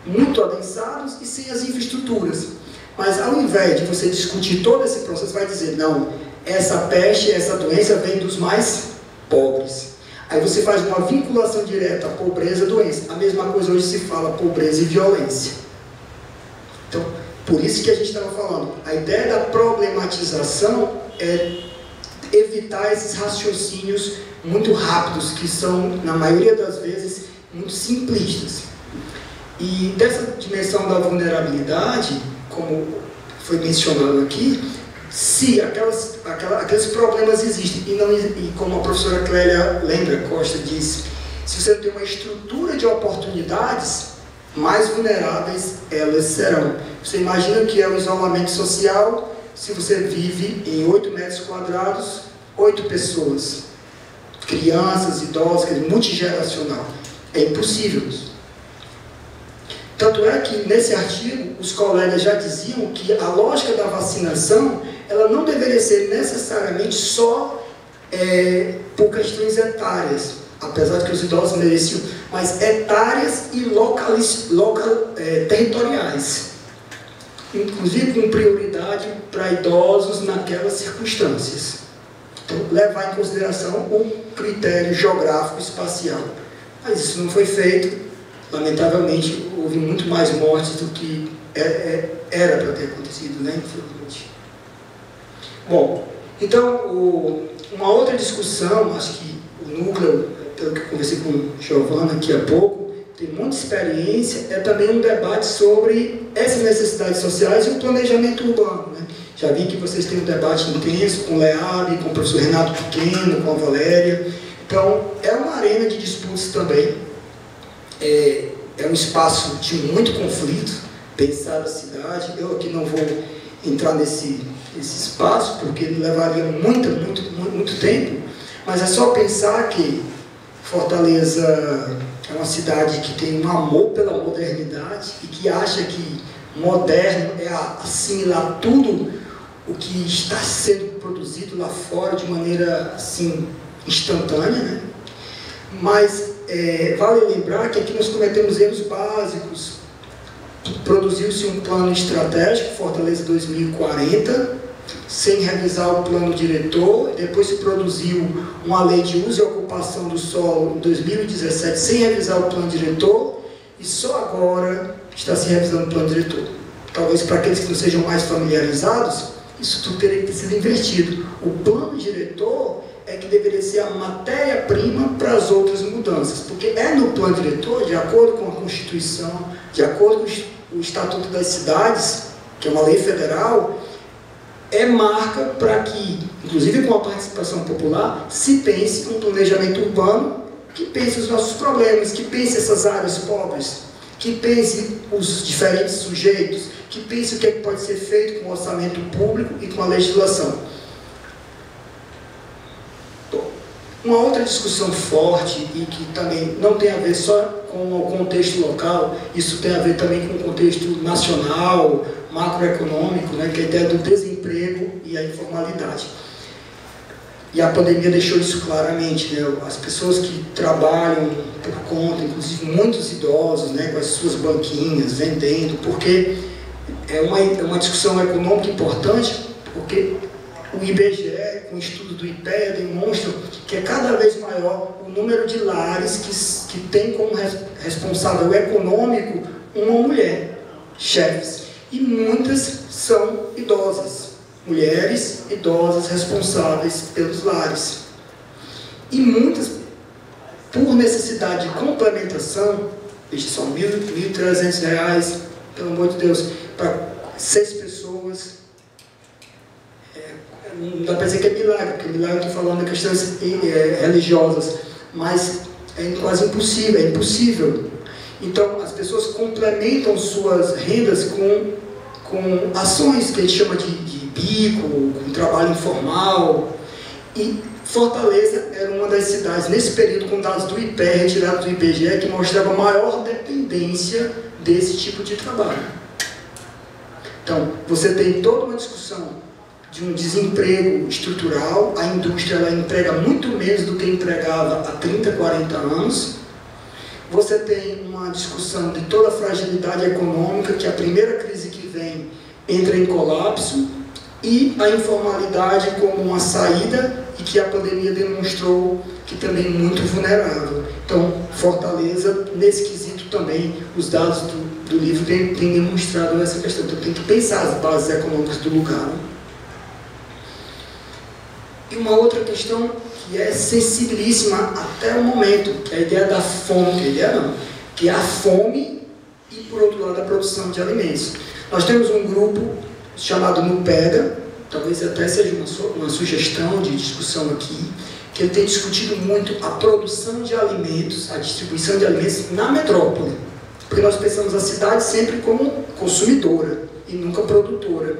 muito adensados e sem as infraestruturas. Mas ao invés de você discutir todo esse processo, vai dizer, não, essa peste, essa doença vem dos mais pobres. Aí você faz uma vinculação direta à pobreza e doença. A mesma coisa hoje se fala pobreza e violência. Então, por isso que a gente estava falando, a ideia da problematização é evitar esses raciocínios muito rápidos, que são, na maioria das vezes, muito simplistas. E dessa dimensão da vulnerabilidade, como foi mencionado aqui, se aqueles problemas existem, e como a professora Clélia Lembra Costa disse, se você tem uma estrutura de oportunidades, mais vulneráveis elas serão. Você imagina que é o isolamento social se você vive em 8 metros quadrados, 8 pessoas, crianças, idosos, multigeracional. É impossível. Tanto é que, nesse artigo, os colegas já diziam que a lógica da vacinação, ela não deveria ser necessariamente só por questões etárias, apesar de que os idosos mereciam, mas etárias e territoriais, inclusive com prioridade para idosos naquelas circunstâncias. Então, levar em consideração o critério geográfico espacial. Mas isso não foi feito. Lamentavelmente, houve muito mais mortes do que era para ter acontecido, né? Infelizmente. Bom, então, uma outra discussão, acho que o núcleo, pelo que eu conversei com a Giovana aqui há pouco, tem muita experiência, é também um debate sobre essas necessidades sociais e o planejamento urbano, né? Já vi que vocês têm um debate intenso com o Leab, com o professor Renato Pequeno, com a Valéria. Então, é uma arena de disputas também. É um espaço de muito conflito, pensar a cidade. Eu aqui não vou entrar nesse espaço, porque levaria muito tempo, mas é só pensar que Fortaleza é uma cidade que tem um amor pela modernidade e que acha que moderno é assimilar tudo o que está sendo produzido lá fora de maneira assim instantânea, né? Mas vale lembrar que aqui nós cometemos erros básicos. Produziu-se um plano estratégico, Fortaleza 2040, sem revisar o plano diretor. Depois se produziu uma lei de uso e ocupação do solo em 2017, sem revisar o plano diretor, e só agora está se revisando o plano diretor. Talvez para aqueles que não sejam mais familiarizados, isso tudo teria que ter sido invertido. O plano diretor é que deveria ser a matéria-prima para as outras mudanças, porque é no plano diretor, de acordo com a Constituição, de acordo com o Estatuto das Cidades, que é uma lei federal, é marca para que, inclusive com a participação popular, se pense um planejamento urbano que pense os nossos problemas, que pense essas áreas pobres, que pense os diferentes sujeitos, que pense o que pode ser feito com o orçamento público e com a legislação. Uma outra discussão forte e que também não tem a ver só com o contexto local, isso tem a ver também com o contexto nacional, macroeconômico, né, que é a ideia do desemprego e a informalidade. E a pandemia deixou isso claramente, né, as pessoas que trabalham por conta, inclusive muitos idosos, né, com as suas banquinhas, vendendo, porque é uma discussão econômica importante, porque o IBGE, com o estudo do IPEA, demonstra que é cada vez maior o número de lares que tem como responsável econômico uma mulher, chefes. E muitas são idosas, mulheres idosas responsáveis pelos lares. E muitas, por necessidade de complementação, veja só, R$ 1.300, pelo amor de Deus, para 6 pessoas. Não dá para dizer que é milagre, porque milagre eu estou falando de questões religiosas, mas é quase impossível, é impossível. Então, as pessoas complementam suas rendas com ações que a gente chama de bico, com trabalho informal. E Fortaleza era uma das cidades, nesse período, com dados do IPE, retirados do IBGE, que mostrava maior dependência desse tipo de trabalho. Então, você tem toda uma discussão de um desemprego estrutural. A indústria ela emprega muito menos do que empregava há 30, 40 anos. Você tem uma discussão de toda a fragilidade econômica, que a primeira crise que vem entra em colapso, e a informalidade como uma saída, e que a pandemia demonstrou que também é muito vulnerável. Então, Fortaleza, nesse quesito também, os dados do livro têm demonstrado essa questão. Então, tem que pensar as bases econômicas do lugar, né? E uma outra questão que é sensibilíssima até o momento, que é a ideia da fome, que é a fome e, por outro lado, a produção de alimentos. Nós temos um grupo chamado NUPEDA, talvez até seja uma sugestão de discussão aqui, que ele tem discutido muito a produção de alimentos, a distribuição de alimentos na metrópole. Porque nós pensamos a cidade sempre como consumidora e nunca produtora.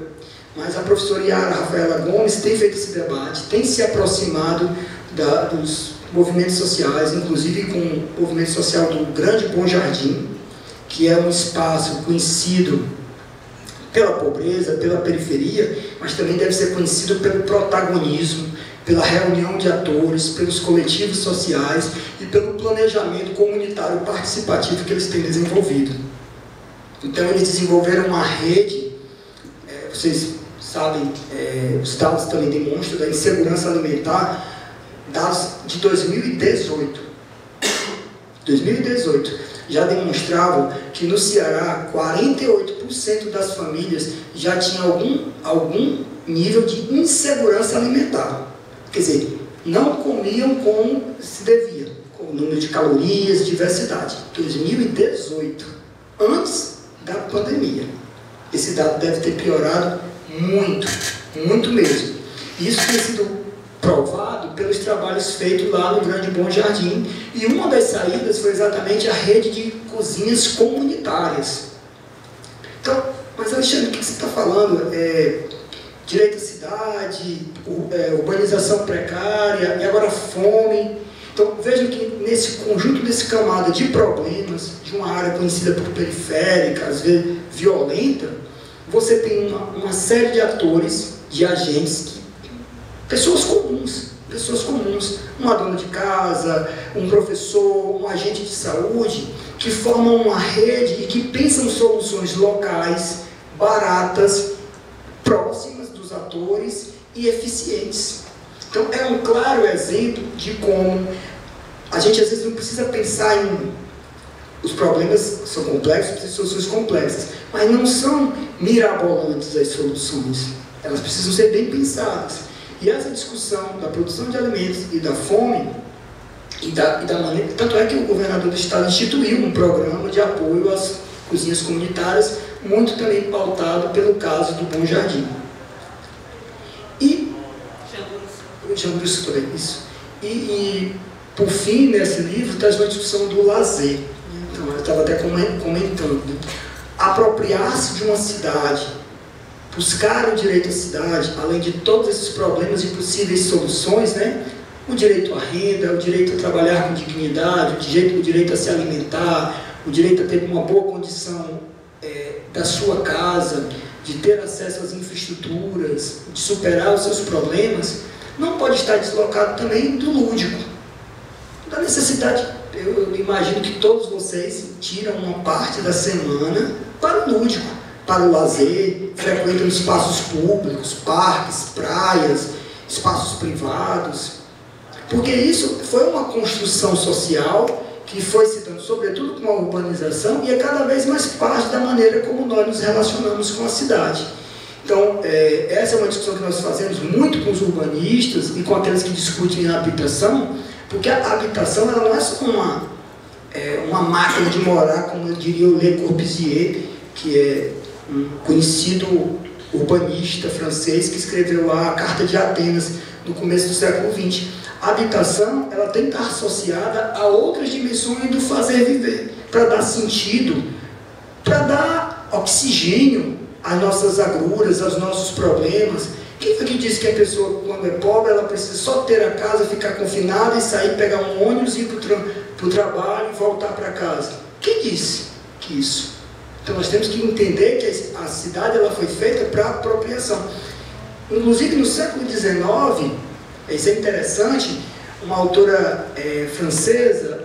Mas a professora Yara Rafaela Gomes tem feito esse debate, tem se aproximado dos movimentos sociais, inclusive com o movimento social do Grande Bom Jardim, que é um espaço conhecido pela pobreza, pela periferia, mas também deve ser conhecido pelo protagonismo, pela reunião de atores, pelos coletivos sociais e pelo planejamento comunitário participativo que eles têm desenvolvido. Então, eles desenvolveram uma rede, vocês sabem, os dados também demonstram, da insegurança alimentar, dados de 2018. 2018 já demonstravam que no Ceará, 48% das famílias já tinham algum nível de insegurança alimentar. Quer dizer, não comiam como se devia, com o número de calorias, diversidade. 2018, antes da pandemia. Esse dado deve ter piorado muito, muito mesmo. Isso tem sido provado pelos trabalhos feitos lá no Grande Bom Jardim. E uma das saídas foi exatamente a rede de cozinhas comunitárias. Então, mas Alexandre, o que você está falando? Direito à cidade, urbanização precária, e agora fome. Então, vejam que nesse conjunto desse camada de problemas, de uma área conhecida por periférica, às vezes violenta, você tem uma série de atores, de agentes, pessoas comuns, uma dona de casa, um professor, um agente de saúde, que formam uma rede e que pensam soluções locais, baratas, próximas dos atores e eficientes. Então, é um claro exemplo de como a gente às vezes não precisa pensar em... Os problemas são complexos, precisam de soluções complexas, mas não são mirabolantes as soluções. Elas precisam ser bem pensadas. E essa discussão da produção de alimentos e da fome, e da maneira... Tanto é que o governador do estado instituiu um programa de apoio às cozinhas comunitárias, muito também pautado pelo caso do Bom Jardim. E... Jamburuçu também, isso. E, por fim, nesse livro, traz uma discussão do lazer. Então, eu estava até comentando, né? Apropriar-se de uma cidade, buscar o direito à cidade, além de todos esses problemas e possíveis soluções, né? O direito à renda, o direito a trabalhar com dignidade, o direito a se alimentar, o direito a ter uma boa condição da sua casa, de ter acesso às infraestruturas, de superar os seus problemas, não pode estar deslocado também do lúdico, da necessidade. Eu imagino que todos vocês tiram uma parte da semana para o lúdico, para o lazer, frequentam espaços públicos, parques, praias, espaços privados, porque isso foi uma construção social que foi se dando, sobretudo com a urbanização, e é cada vez mais parte da maneira como nós nos relacionamos com a cidade. Então, essa é uma discussão que nós fazemos muito com os urbanistas e com aqueles que discutem a habitação, porque a habitação ela não é só uma máquina de morar, como eu diria o Le Corbusier, que é um conhecido urbanista francês que escreveu lá a Carta de Atenas no começo do século XX. A habitação ela tem que estar associada a outras dimensões do fazer viver, para dar sentido, para dar oxigênio às nossas agruras, aos nossos problemas. Quem foi que disse que a pessoa, quando é pobre, ela precisa só ter a casa, ficar confinada e sair, pegar um ônibus, ir para o trabalho e voltar para casa? Quem disse que isso? Então nós temos que entender que a cidade ela foi feita para apropriação. Inclusive no século XIX, isso é interessante, uma autora francesa,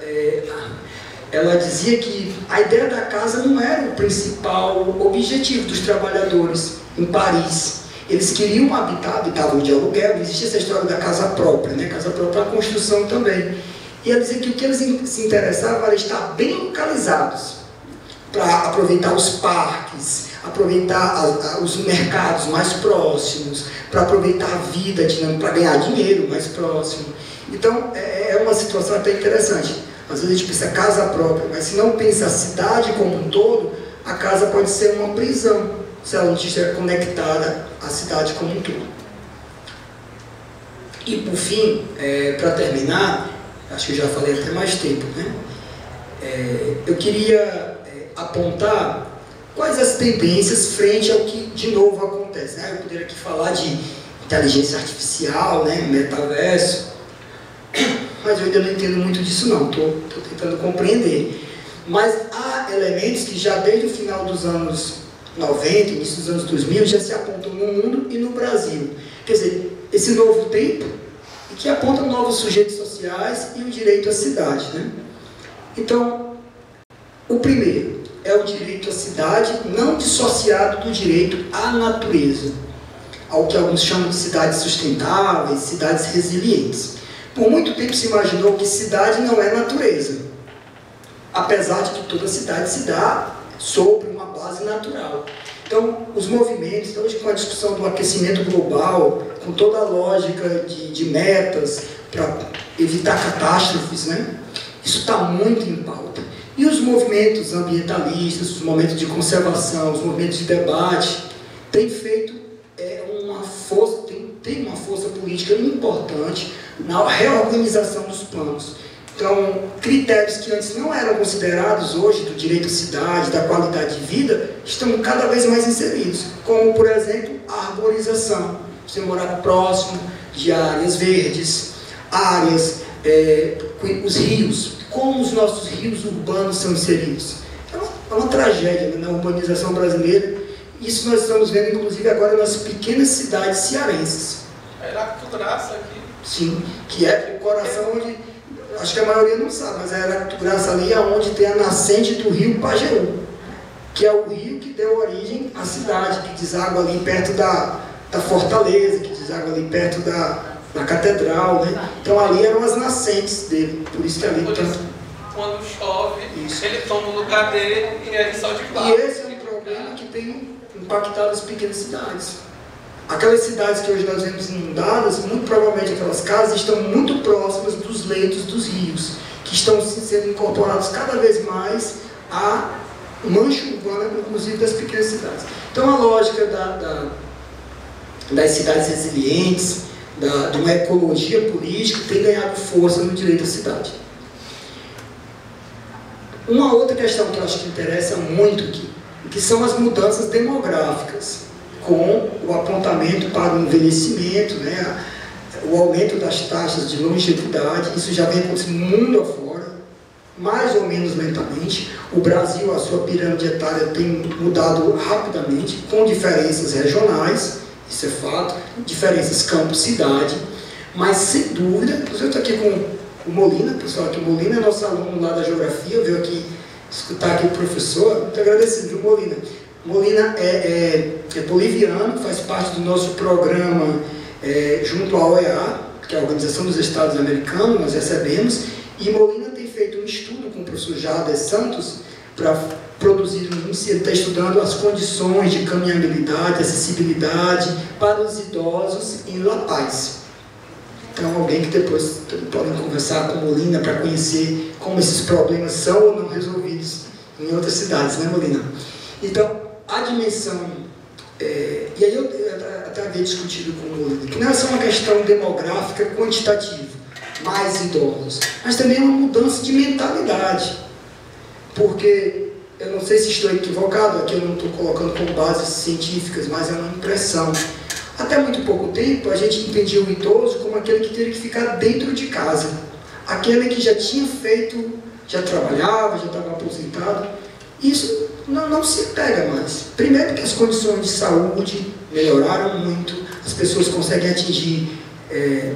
ela dizia que a ideia da casa não era o principal objetivo dos trabalhadores em Paris. Eles queriam habitavam de aluguel, existia essa história da casa própria, né? Casa própria é uma construção também. E ela dizia que o que eles se interessavam era estar bem localizados, para aproveitar os parques, aproveitar os mercados mais próximos, para aproveitar a vida, para ganhar dinheiro mais próximo. Então, é uma situação até interessante. Às vezes a gente pensa casa própria, mas se não pensa a cidade como um todo, a casa pode ser uma prisão, se ela não estiver conectada à cidade como um todo. E, por fim, para terminar, acho que eu já falei até mais tempo, né? Eu queria apontar quais as tendências frente ao que de novo acontece, né? Eu poderia aqui falar de inteligência artificial, né? Metaverso, mas eu ainda não entendo muito disso não, estou tentando compreender. Mas há elementos que já desde o final dos anos 90, início dos anos 2000, já se apontam no mundo e no Brasil. Quer dizer, esse novo tempo, que aponta novos sujeitos sociais e o direito à cidade, né? Então, o primeiro é o direito à cidade não dissociado do direito à natureza, ao que alguns chamam de cidades sustentáveis, cidades resilientes. Por muito tempo se imaginou que cidade não é natureza, apesar de que toda cidade se dá sobre uma base natural. Então, os movimentos, então, hoje com a discussão do aquecimento global, com toda a lógica de metas para evitar catástrofes, né? Isso está muito em pauta. E os movimentos ambientalistas, os movimentos de conservação, os movimentos de debate, têm feito uma força, tem uma força política importante na reorganização dos planos. Então, critérios que antes não eram considerados hoje, do direito à cidade, da qualidade de vida, estão cada vez mais inseridos, como, por exemplo, a arborização. Você morar próximo de áreas verdes, áreas, os rios, como os nossos rios urbanos são inseridos. É uma tragédia, né, na urbanização brasileira. Isso nós estamos vendo, inclusive, agora nas pequenas cidades cearenses. É Aracturaça aqui. Sim, que é o coração onde... Acho que a maioria não sabe, mas a Aracturaça ali é onde tem a nascente do rio Pajeú, que é o rio que deu origem à cidade, que deságua ali perto da fortaleza, que deságua ali perto da catedral, né? Então ali eram as nascentes dele, por isso que ali... Quando chove, isso, ele toma o lugar dele e aí só de barro. E esse é um problema que tem impactado as pequenas cidades. Aquelas cidades que hoje nós vemos inundadas, muito provavelmente aquelas casas estão muito próximas dos leitos dos rios, que estão sendo incorporados cada vez mais à mancha urbana, inclusive das pequenas cidades. Então a lógica das cidades resilientes, de uma ecologia política, tem ganhado força no direito à cidade. Uma outra questão que eu acho que interessa muito aqui, que são as mudanças demográficas, com o apontamento para o envelhecimento, né, o aumento das taxas de longevidade. Isso já vem acontecendo mundo afora, mais ou menos lentamente. O Brasil, a sua pirâmide etária tem mudado rapidamente, com diferenças regionais, isso é fato, diferenças campo-cidade, mas sem dúvida, eu estou aqui com o Molina, pessoal, aqui o Molina é nosso aluno lá da geografia, veio aqui escutar aqui o professor, muito agradecido, viu, Molina? Molina é boliviano, faz parte do nosso programa junto à OEA, que é a Organização dos Estados Americanos, nós recebemos, e Molina tem feito um estudo com o professor Jades Santos para produzir um índice. Ele está estudando as condições de caminhabilidade, acessibilidade para os idosos em La Paz. Então, alguém que depois podem conversar com Molina para conhecer como esses problemas são ou não resolvidos em outras cidades, né, Molina? Então, a dimensão, e aí eu até havia discutido com o Molina, que não é só uma questão demográfica quantitativa, mais idosos, mas também é uma mudança de mentalidade. Porque, eu não sei se estou equivocado, aqui eu não estou colocando como bases científicas, mas é uma impressão. Até muito pouco tempo, a gente entendia o idoso como aquele que teria que ficar dentro de casa. Aquele que já tinha feito, já trabalhava, já estava aposentado. Isso não se pega mais. Primeiro que as condições de saúde melhoraram muito, as pessoas conseguem atingir...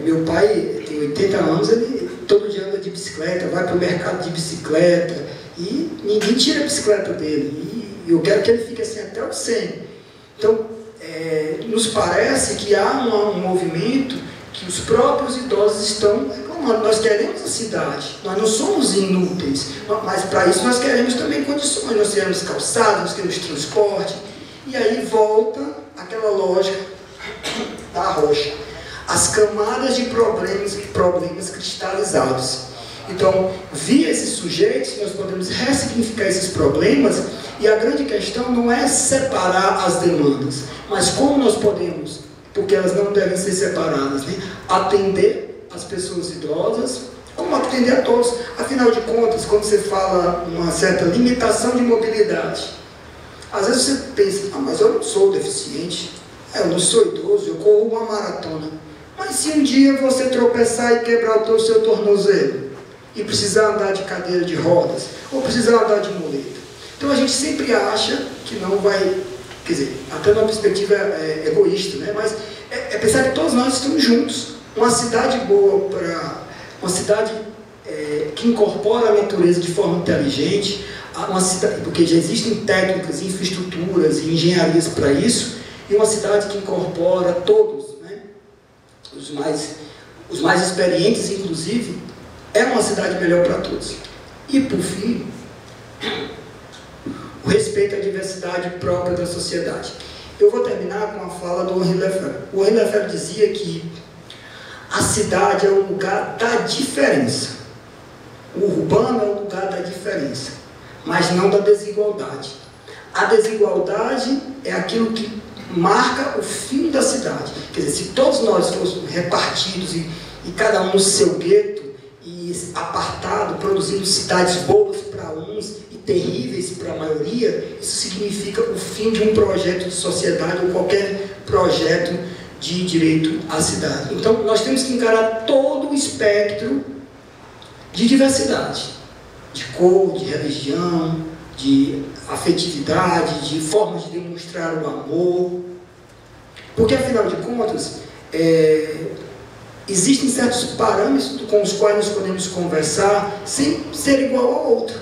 meu pai tem 80 anos, ele todo dia anda de bicicleta, vai para o mercado de bicicleta, e ninguém tira a bicicleta dele. E eu quero que ele fique assim até os 100. Então, nos parece que há um movimento que os próprios idosos estão reclamando. Nós queremos a cidade, nós não somos inúteis, mas para isso nós queremos também condições, nós queremos calçado, nós queremos transporte, e aí volta aquela lógica da rocha, as camadas de problemas cristalizados. Então, via esses sujeitos, nós podemos ressignificar esses problemas, e a grande questão não é separar as demandas, mas como nós podemos, porque elas não devem ser separadas, né? Atender as pessoas idosas, como atender a todos. Afinal de contas, quando você fala uma certa limitação de mobilidade, às vezes você pensa, ah, mas eu não sou deficiente, eu não sou idoso, eu corro uma maratona. Mas se um dia você tropeçar e quebrar o seu tornozelo, e precisar andar de cadeira de rodas, ou precisar andar de muleta, então a gente sempre acha que não vai, quer dizer, até numa perspectiva egoísta, né? Mas é pensar que todos nós estamos juntos. Uma cidade boa, uma cidade que incorpora a natureza de forma inteligente, uma cidade, porque já existem técnicas, infraestruturas e engenharias para isso, e uma cidade que incorpora todos, né? os mais experientes, inclusive, é uma cidade melhor para todos. E, por fim, o respeito à diversidade própria da sociedade. Eu vou terminar com a fala do Henri Lefebvre. O Henri Lefebvre dizia que a cidade é o lugar da diferença. O urbano é o lugar da diferença, mas não da desigualdade. A desigualdade é aquilo que marca o fim da cidade. Quer dizer, se todos nós fôssemos repartidos e cada um no seu gueto e apartado, produzindo cidades boas para uns e terríveis para a maioria, isso significa o fim de um projeto de sociedade ou qualquer projeto de direito à cidade. Então, nós temos que encarar todo o espectro de diversidade, de cor, de religião, de afetividade, de formas de demonstrar o amor. Porque, afinal de contas, existem certos parâmetros com os quais nós podemos conversar sem ser igual ao outro.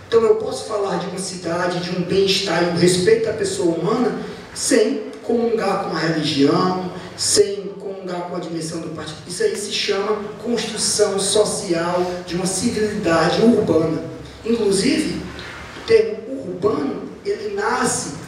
Então, eu posso falar de uma cidade, de um bem-estar e um respeito à pessoa humana sem comungar com a religião, sem comungar com a dimensão do partido. Isso aí se chama construção social de uma civilidade urbana. Inclusive, o termo urbano,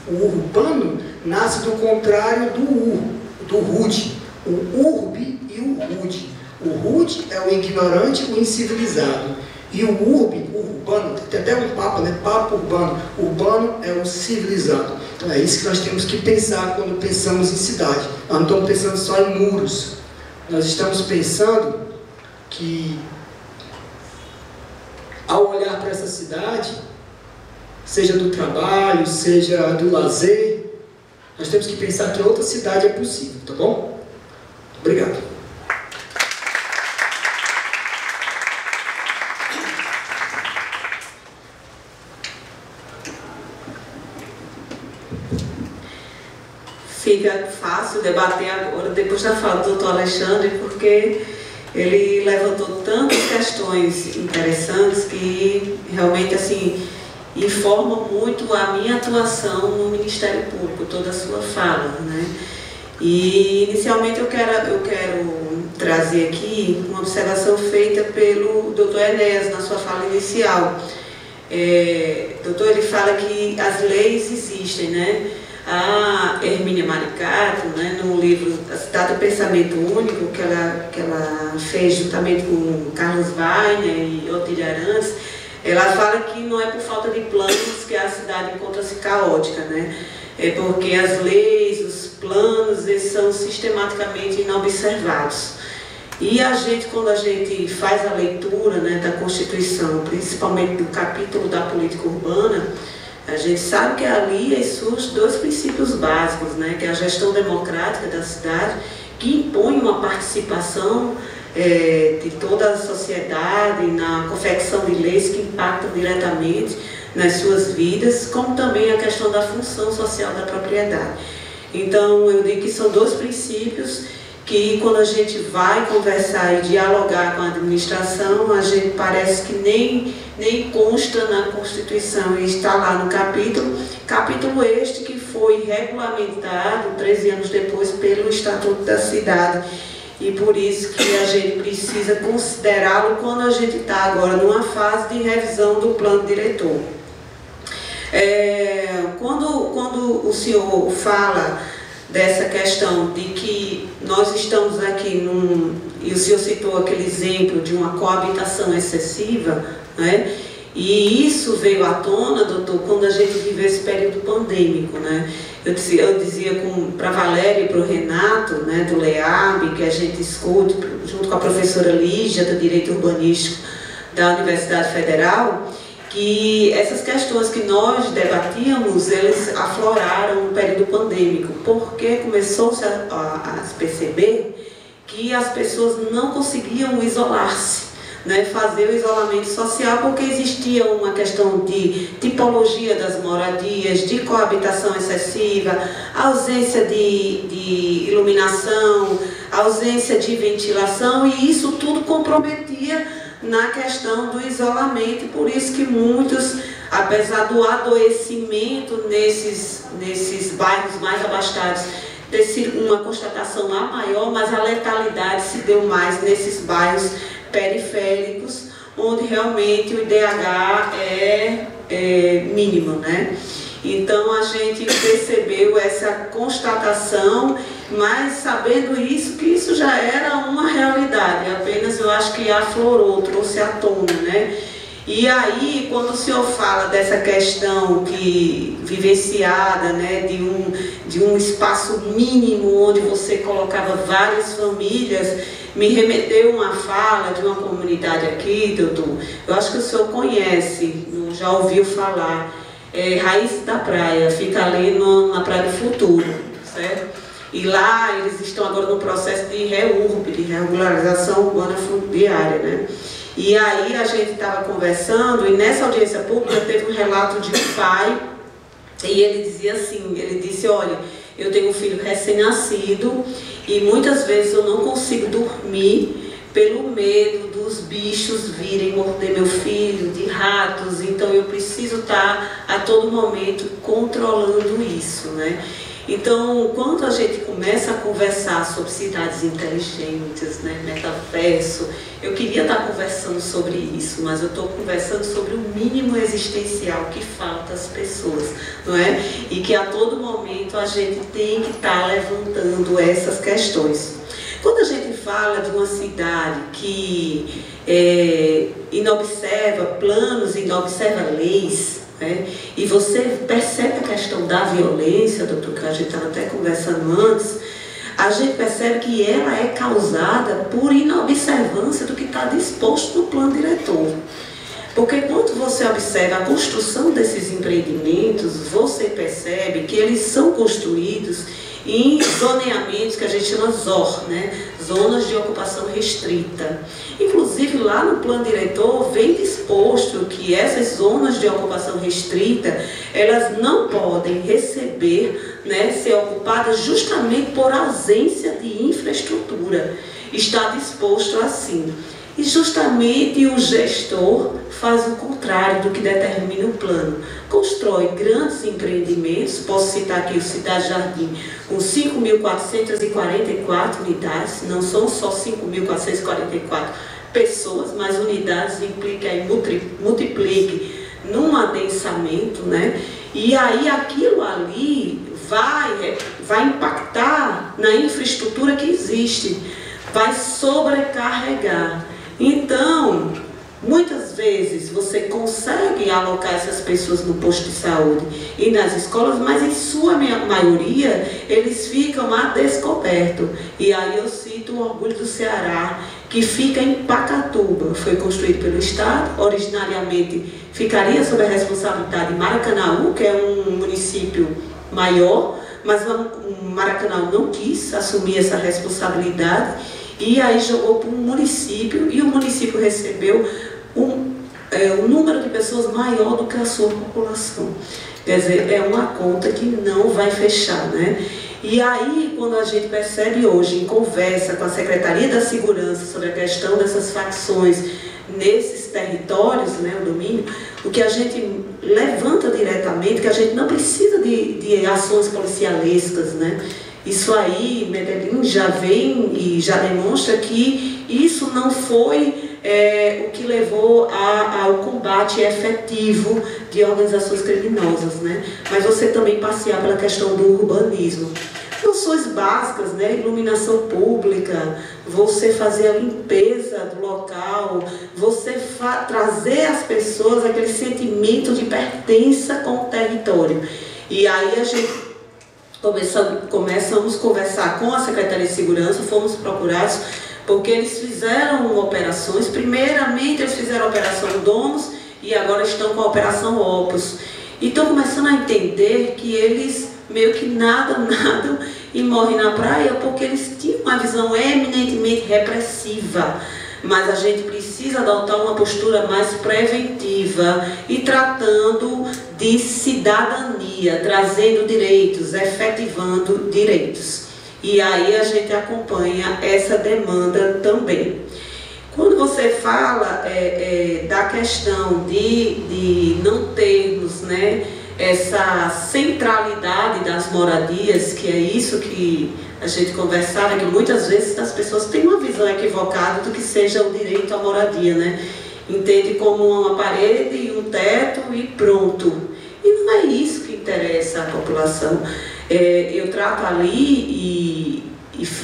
o urbano nasce do contrário do rude, o urbe e o rude. O rude é o ignorante, o incivilizado. E o urbe, o urbano, tem até um papo, né? Papo urbano. Urbano é o civilizado. Então é isso que nós temos que pensar quando pensamos em cidade. Nós não estamos pensando só em muros. Nós estamos pensando que, ao olhar para essa cidade, seja do trabalho, seja do lazer, nós temos que pensar que outra cidade é possível, tá bom? Obrigado. Fica fácil debater agora, depois da fala do doutor Alexandre, porque ele levantou tantas questões interessantes que realmente assim informam muito a minha atuação no Ministério Público, toda a sua fala, né? E inicialmente eu quero trazer aqui uma observação feita pelo doutor Enéas na sua fala inicial. Doutor, ele fala que as leis existem, né? A Hermínia Maricato, né, no livro A Cidade do Pensamento Único, que ela fez juntamente com Carlos Wagner e Otília Arantes, ela fala que não é por falta de planos que a cidade encontra-se caótica, né? É porque as leis, os planos, eles são sistematicamente inobservados. E a gente, quando a gente faz a leitura, né, da Constituição, principalmente do capítulo da política urbana, a gente sabe que ali surgem dois princípios básicos, né, que é a gestão democrática da cidade, que impõe uma participação de toda a sociedade na confecção de leis que impactam diretamente nas suas vidas, como também a questão da função social da propriedade. Então, eu digo que são dois princípios que, quando a gente vai conversar e dialogar com a administração, a gente parece que nem consta na Constituição, e está lá no capítulo este que foi regulamentado 13 anos depois pelo Estatuto da Cidade, e por isso que a gente precisa considerá-lo quando a gente está agora numa fase de revisão do plano diretor. Quando o senhor fala dessa questão de que nós estamos aqui e o senhor citou aquele exemplo de uma coabitação excessiva, né? E isso veio à tona, doutor, quando a gente viveu esse período pandêmico, né? Eu dizia para a Valéria e para o Renato, né, do LEAB, que a gente escuta, junto com a professora Lígia, do Direito Urbanístico da Universidade Federal, que essas questões que nós debatíamos, eles afloraram no período pandêmico, porque começou-se a perceber que as pessoas não conseguiam isolar-se, né, fazer o isolamento social, porque existia uma questão de tipologia das moradias, de coabitação excessiva, ausência de iluminação, ausência de ventilação, e isso tudo comprometia na questão do isolamento, e por isso que muitos, apesar do adoecimento nesses bairros mais abastados, ter sido uma constatação a maior, mas a letalidade se deu mais nesses bairros periféricos, onde realmente o IDH é mínimo, né? Então a gente percebeu essa constatação, mas sabendo isso, que isso já era uma realidade, apenas eu acho que aflorou, trouxe à tona, né? E aí, quando o senhor fala dessa questão que vivenciada, né, de um espaço mínimo onde você colocava várias famílias, me remeteu uma fala de uma comunidade aqui, doutor, eu acho que o senhor conhece, já ouviu falar, Raiz da Praia, fica ali na Praia do Futuro, certo? E lá eles estão agora no processo de REURB, de regularização urbana fundiária, né? E aí a gente estava conversando, e nessa audiência pública teve um relato de um pai, e ele dizia assim, ele disse, olha, eu tenho um filho recém-nascido, e muitas vezes eu não consigo dormir pelo medo dos bichos virem morder meu filho, de ratos, então eu preciso estar a todo momento controlando isso, né? Então, quando a gente começa a conversar sobre cidades inteligentes, né, metaverso, eu queria estar conversando sobre isso, mas eu estou conversando sobre o mínimo existencial que falta às pessoas, não é? E que a todo momento a gente tem que estar levantando essas questões. Quando a gente fala de uma cidade que inobserva planos, inobserva leis, né? E você percebe a questão da violência, doutor, que a gente estava até conversando antes, a gente percebe que ela é causada por inobservância do que está disposto no plano diretor. Porque quando você observa a construção desses empreendimentos, você percebe que eles são construídos em zoneamentos que a gente chama ZOR, né? Zonas de ocupação restrita. Inclusive lá no plano diretor vem disposto que essas zonas de ocupação restrita, elas não podem receber, né, ser ocupadas justamente por ausência de infraestrutura. Está disposto assim. E justamente o gestor faz o contrário do que determina o plano. Constrói grandes empreendimentos, posso citar aqui o Cidade Jardim, com 5.444 unidades, não são só 5.444 pessoas, mas unidades implica aí, multiplique num adensamento, né? E aí aquilo ali vai impactar na infraestrutura que existe, vai sobrecarregar. Então, muitas vezes você consegue alocar essas pessoas no posto de saúde e nas escolas, mas em sua maioria eles ficam a descoberto. E aí eu cito o Orgulho do Ceará, que fica em Pacatuba, foi construído pelo Estado, originariamente ficaria sob a responsabilidade de Maracanaú, que é um município maior, mas o Maracanaú não quis assumir essa responsabilidade, e aí jogou para um município, e o município recebeu um número de pessoas maior do que a sua população. Quer dizer, é uma conta que não vai fechar, né? E aí, quando a gente percebe hoje, em conversa com a Secretaria da Segurança sobre a questão dessas facções nesses territórios, né, o domínio, o que a gente levanta diretamente, que a gente não precisa de ações policialescas, né? Isso aí, Medellín já vem e já demonstra que isso não foi o que levou ao combate efetivo de organizações criminosas, né? Mas você também passear pela questão do urbanismo. Noções básicas, né? Iluminação pública, você fazer a limpeza do local, você trazer às pessoas aquele sentimento de pertença com o território. E aí a gente começamos a conversar com a Secretaria de Segurança, fomos procurados, porque eles fizeram operações. Primeiramente eles fizeram a Operação Domus e agora estão com a Operação Opus. E estão começando a entender que eles meio que nadam e morrem na praia porque eles tinham uma visão eminentemente repressiva. Mas a gente precisa adotar uma postura mais preventiva e tratando de cidadania, trazendo direitos, efetivando direitos. E aí a gente acompanha essa demanda também. Quando você fala da questão de não termos, né, essa centralidade das moradias, que é isso que a gente conversava, que muitas vezes as pessoas têm uma visão equivocada do que seja o direito à moradia, né? Entende como uma parede e um teto e pronto. E não é isso que interessa à população. Eu trato ali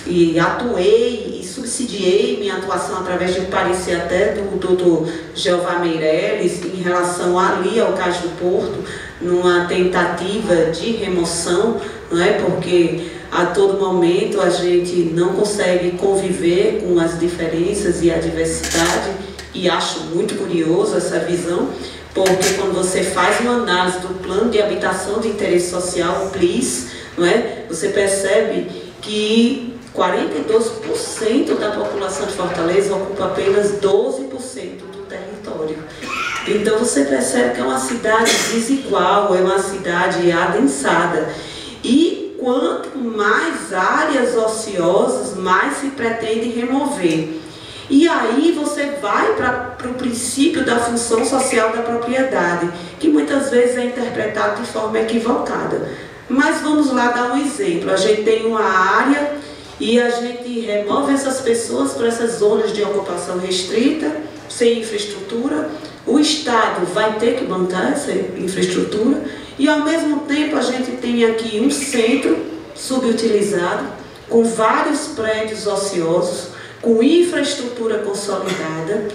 e atuei e subsidiei minha atuação através de um parecer até do doutor Jeová Meirelles em relação ali ao Cais do Porto, numa tentativa de remoção, não é? Porque a todo momento a gente não consegue conviver com as diferenças e a diversidade, e acho muito curioso essa visão, porque quando você faz uma análise do plano de habitação de interesse social, o PLIS, não é? Você percebe que 42% da população de Fortaleza ocupa apenas 12% do território. Então você percebe que é uma cidade desigual, é uma cidade adensada. E quanto mais áreas ociosas, mais se pretende remover. E aí você vai para o princípio da função social da propriedade, que muitas vezes é interpretado de forma equivocada. Mas vamos lá dar um exemplo. A gente tem uma área e a gente remove essas pessoas para essas zonas de ocupação restrita, sem infraestrutura. O Estado vai ter que bancar essa infraestrutura e, ao mesmo tempo, a gente tem aqui um centro subutilizado, com vários prédios ociosos, com infraestrutura consolidada,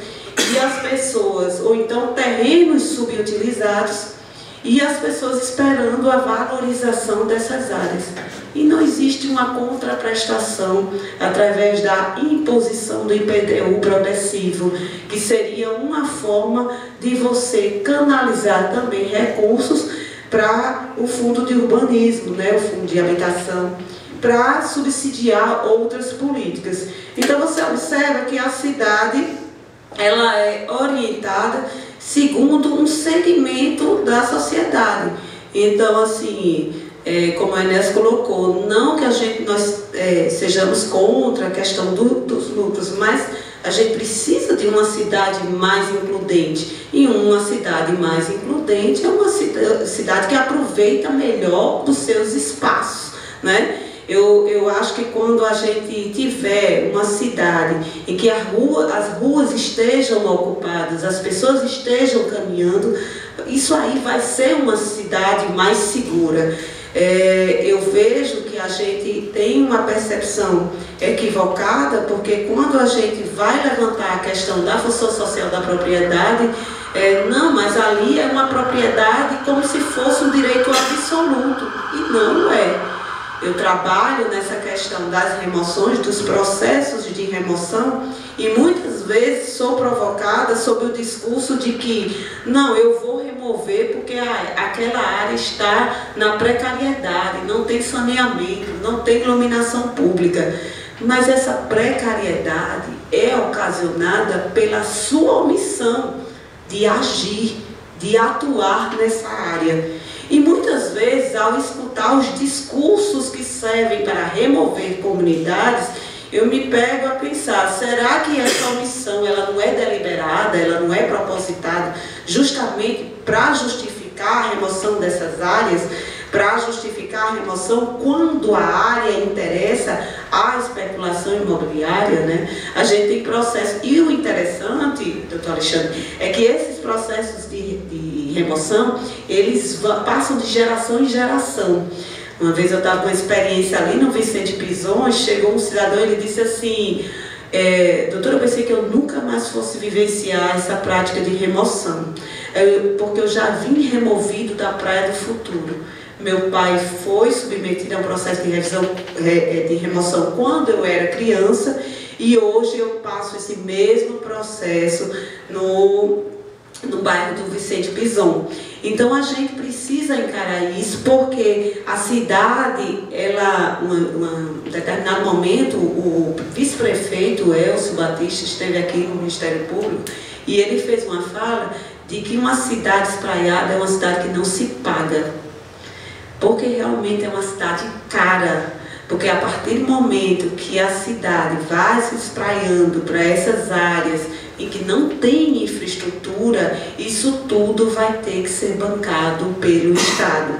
e as pessoas, ou então terrenos subutilizados, e as pessoas esperando a valorização dessas áreas. E não existe uma contraprestação através da imposição do IPTU progressivo, que seria uma forma de você canalizar também recursos para o fundo de urbanismo, né, o fundo de habitação, para subsidiar outras políticas. Então você observa que a cidade ela é orientada segundo um segmento da sociedade. Então, assim, como a Inés colocou, não que nós sejamos contra a questão dos lucros, mas a gente precisa de uma cidade mais includente. E uma cidade mais includente é uma cidade que aproveita melhor os seus espaços, né? Eu acho que quando a gente tiver uma cidade em que as ruas estejam ocupadas, as pessoas estejam caminhando, isso aí vai ser uma cidade mais segura. Eu vejo que a gente tem uma percepção equivocada, porque quando a gente vai levantar a questão da função social da propriedade, não, mas ali é uma propriedade como se fosse um direito absoluto, e não é. Eu trabalho nessa questão das remoções, dos processos de remoção, e muitas vezes sou provocada sob o discurso de que não, eu vou remover porque aquela área está na precariedade, não tem saneamento, não tem iluminação pública. Mas essa precariedade é ocasionada pela sua omissão de agir, de atuar nessa área. E muitas vezes, ao escutar os discursos que servem para remover comunidades, eu me pego a pensar, será que essa omissão ela não é deliberada, ela não é propositada justamente para justificar a remoção dessas áreas, para justificar a remoção quando a área interessa à especulação imobiliária, né? A gente tem processos, e o interessante, doutor Alexandre, é que esses processos de remoção, eles passam de geração em geração. Uma vez eu estava com uma experiência ali no Vicente Pisões, chegou um cidadão e ele disse assim, doutor, eu pensei que eu nunca mais fosse vivenciar essa prática de remoção, porque eu já vim removido da Praia do Futuro. Meu pai foi submetido a um processo de revisão, de remoção quando eu era criança, e hoje eu passo esse mesmo processo no bairro do Vicente Pison. Então a gente precisa encarar isso, porque a cidade, ela, em determinado momento, o vice-prefeito Elcio Batista esteve aqui no Ministério Público e ele fez uma fala de que uma cidade espraiada é uma cidade que não se paga, porque realmente é uma cidade cara. Porque a partir do momento que a cidade vai se espraiando para essas áreas em que não tem infraestrutura, isso tudo vai ter que ser bancado pelo Estado.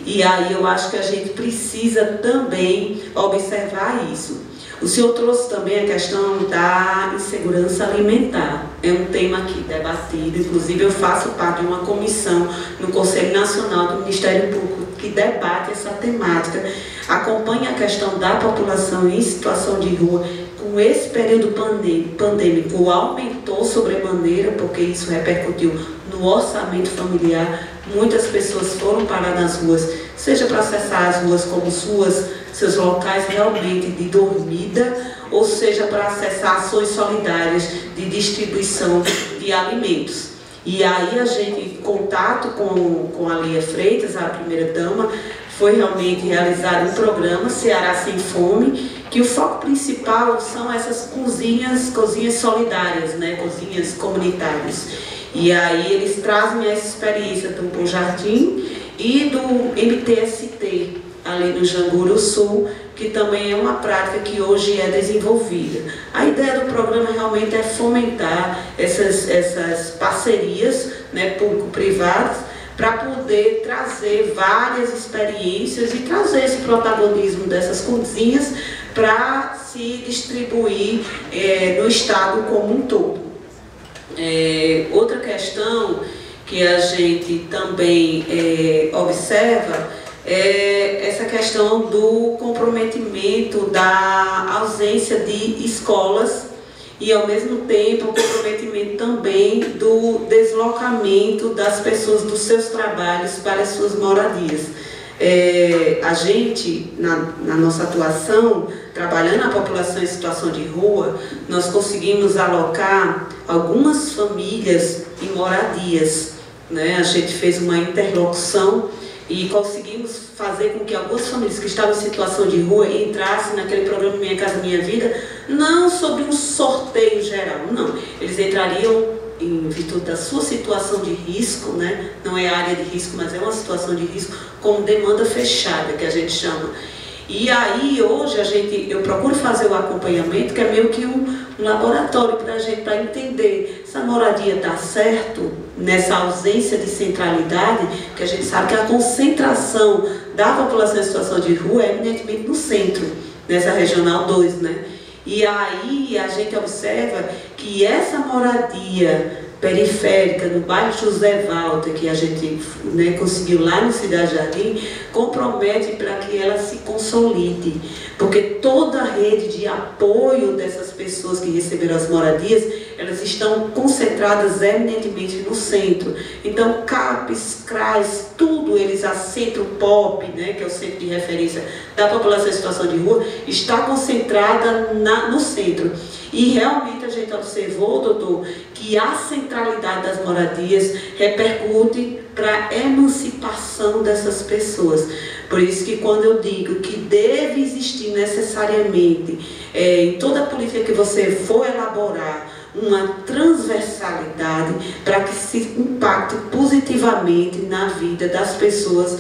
E aí eu acho que a gente precisa também observar isso. O senhor trouxe também a questão da insegurança alimentar. É um tema aqui debatido, inclusive eu faço parte de uma comissão no Conselho Nacional do Ministério Público que debate essa temática, acompanha a questão da população em situação de rua. Com esse período pandêmico, aumentou sobremaneira, porque isso repercutiu no orçamento familiar. Muitas pessoas foram parar nas ruas, seja para acessar as ruas como seus locais realmente de dormida, ou seja para acessar ações solidárias de distribuição de alimentos. E aí a gente, em contato com a Lia Freitas, a primeira-dama, foi realmente realizado um programa, Ceará Sem Fome, que o foco principal são essas cozinhas solidárias, né, cozinhas comunitárias. E aí eles trazem essa experiência do Bom Jardim e do MTST, ali no Janguru Sul, que também é uma prática que hoje é desenvolvida. A ideia do programa realmente é fomentar essas parcerias, né, público-privadas, para poder trazer várias experiências e trazer esse protagonismo dessas cozinhas para se distribuir no Estado como um todo. Outra questão que a gente também observa é essa questão do comprometimento da ausência de escolas e, ao mesmo tempo, o comprometimento também do deslocamento das pessoas dos seus trabalhos para as suas moradias. A gente, na nossa atuação, trabalhando a população em situação de rua, nós conseguimos alocar algumas famílias em moradias, né? A gente fez uma interlocução e conseguimos fazer com que algumas famílias que estavam em situação de rua entrassem naquele programa Minha Casa Minha Vida, não sobre um sorteio geral, não. Eles entrariam em virtude da sua situação de risco, né? Não é área de risco, mas é uma situação de risco com demanda fechada, que a gente chama. E aí, hoje, eu procuro fazer o acompanhamento, que é meio que um laboratório para a gente, para entender se a moradia está certo nessa ausência de centralidade, que a gente sabe que a concentração da população em situação de rua é eminentemente no centro, nessa Regional 2, né? E aí a gente observa que essa moradia periférica, no bairro José Walter, que a gente, né, conseguiu lá no Cidade Jardim, compromete para que ela se consolide, porque toda a rede de apoio dessas pessoas que receberam as moradias, elas estão concentradas eminentemente no centro. Então, CAPES, CRAS, tudo eles, a Centro POP, né, que é o centro de referência da população em situação de rua, está concentrada no centro. E realmente a gente observou, doutor, que a centralidade das moradias repercute para a emancipação dessas pessoas. Por isso que quando eu digo que deve existir necessariamente, em toda a política que você for elaborar, uma transversalidade para que se impacte positivamente na vida das pessoas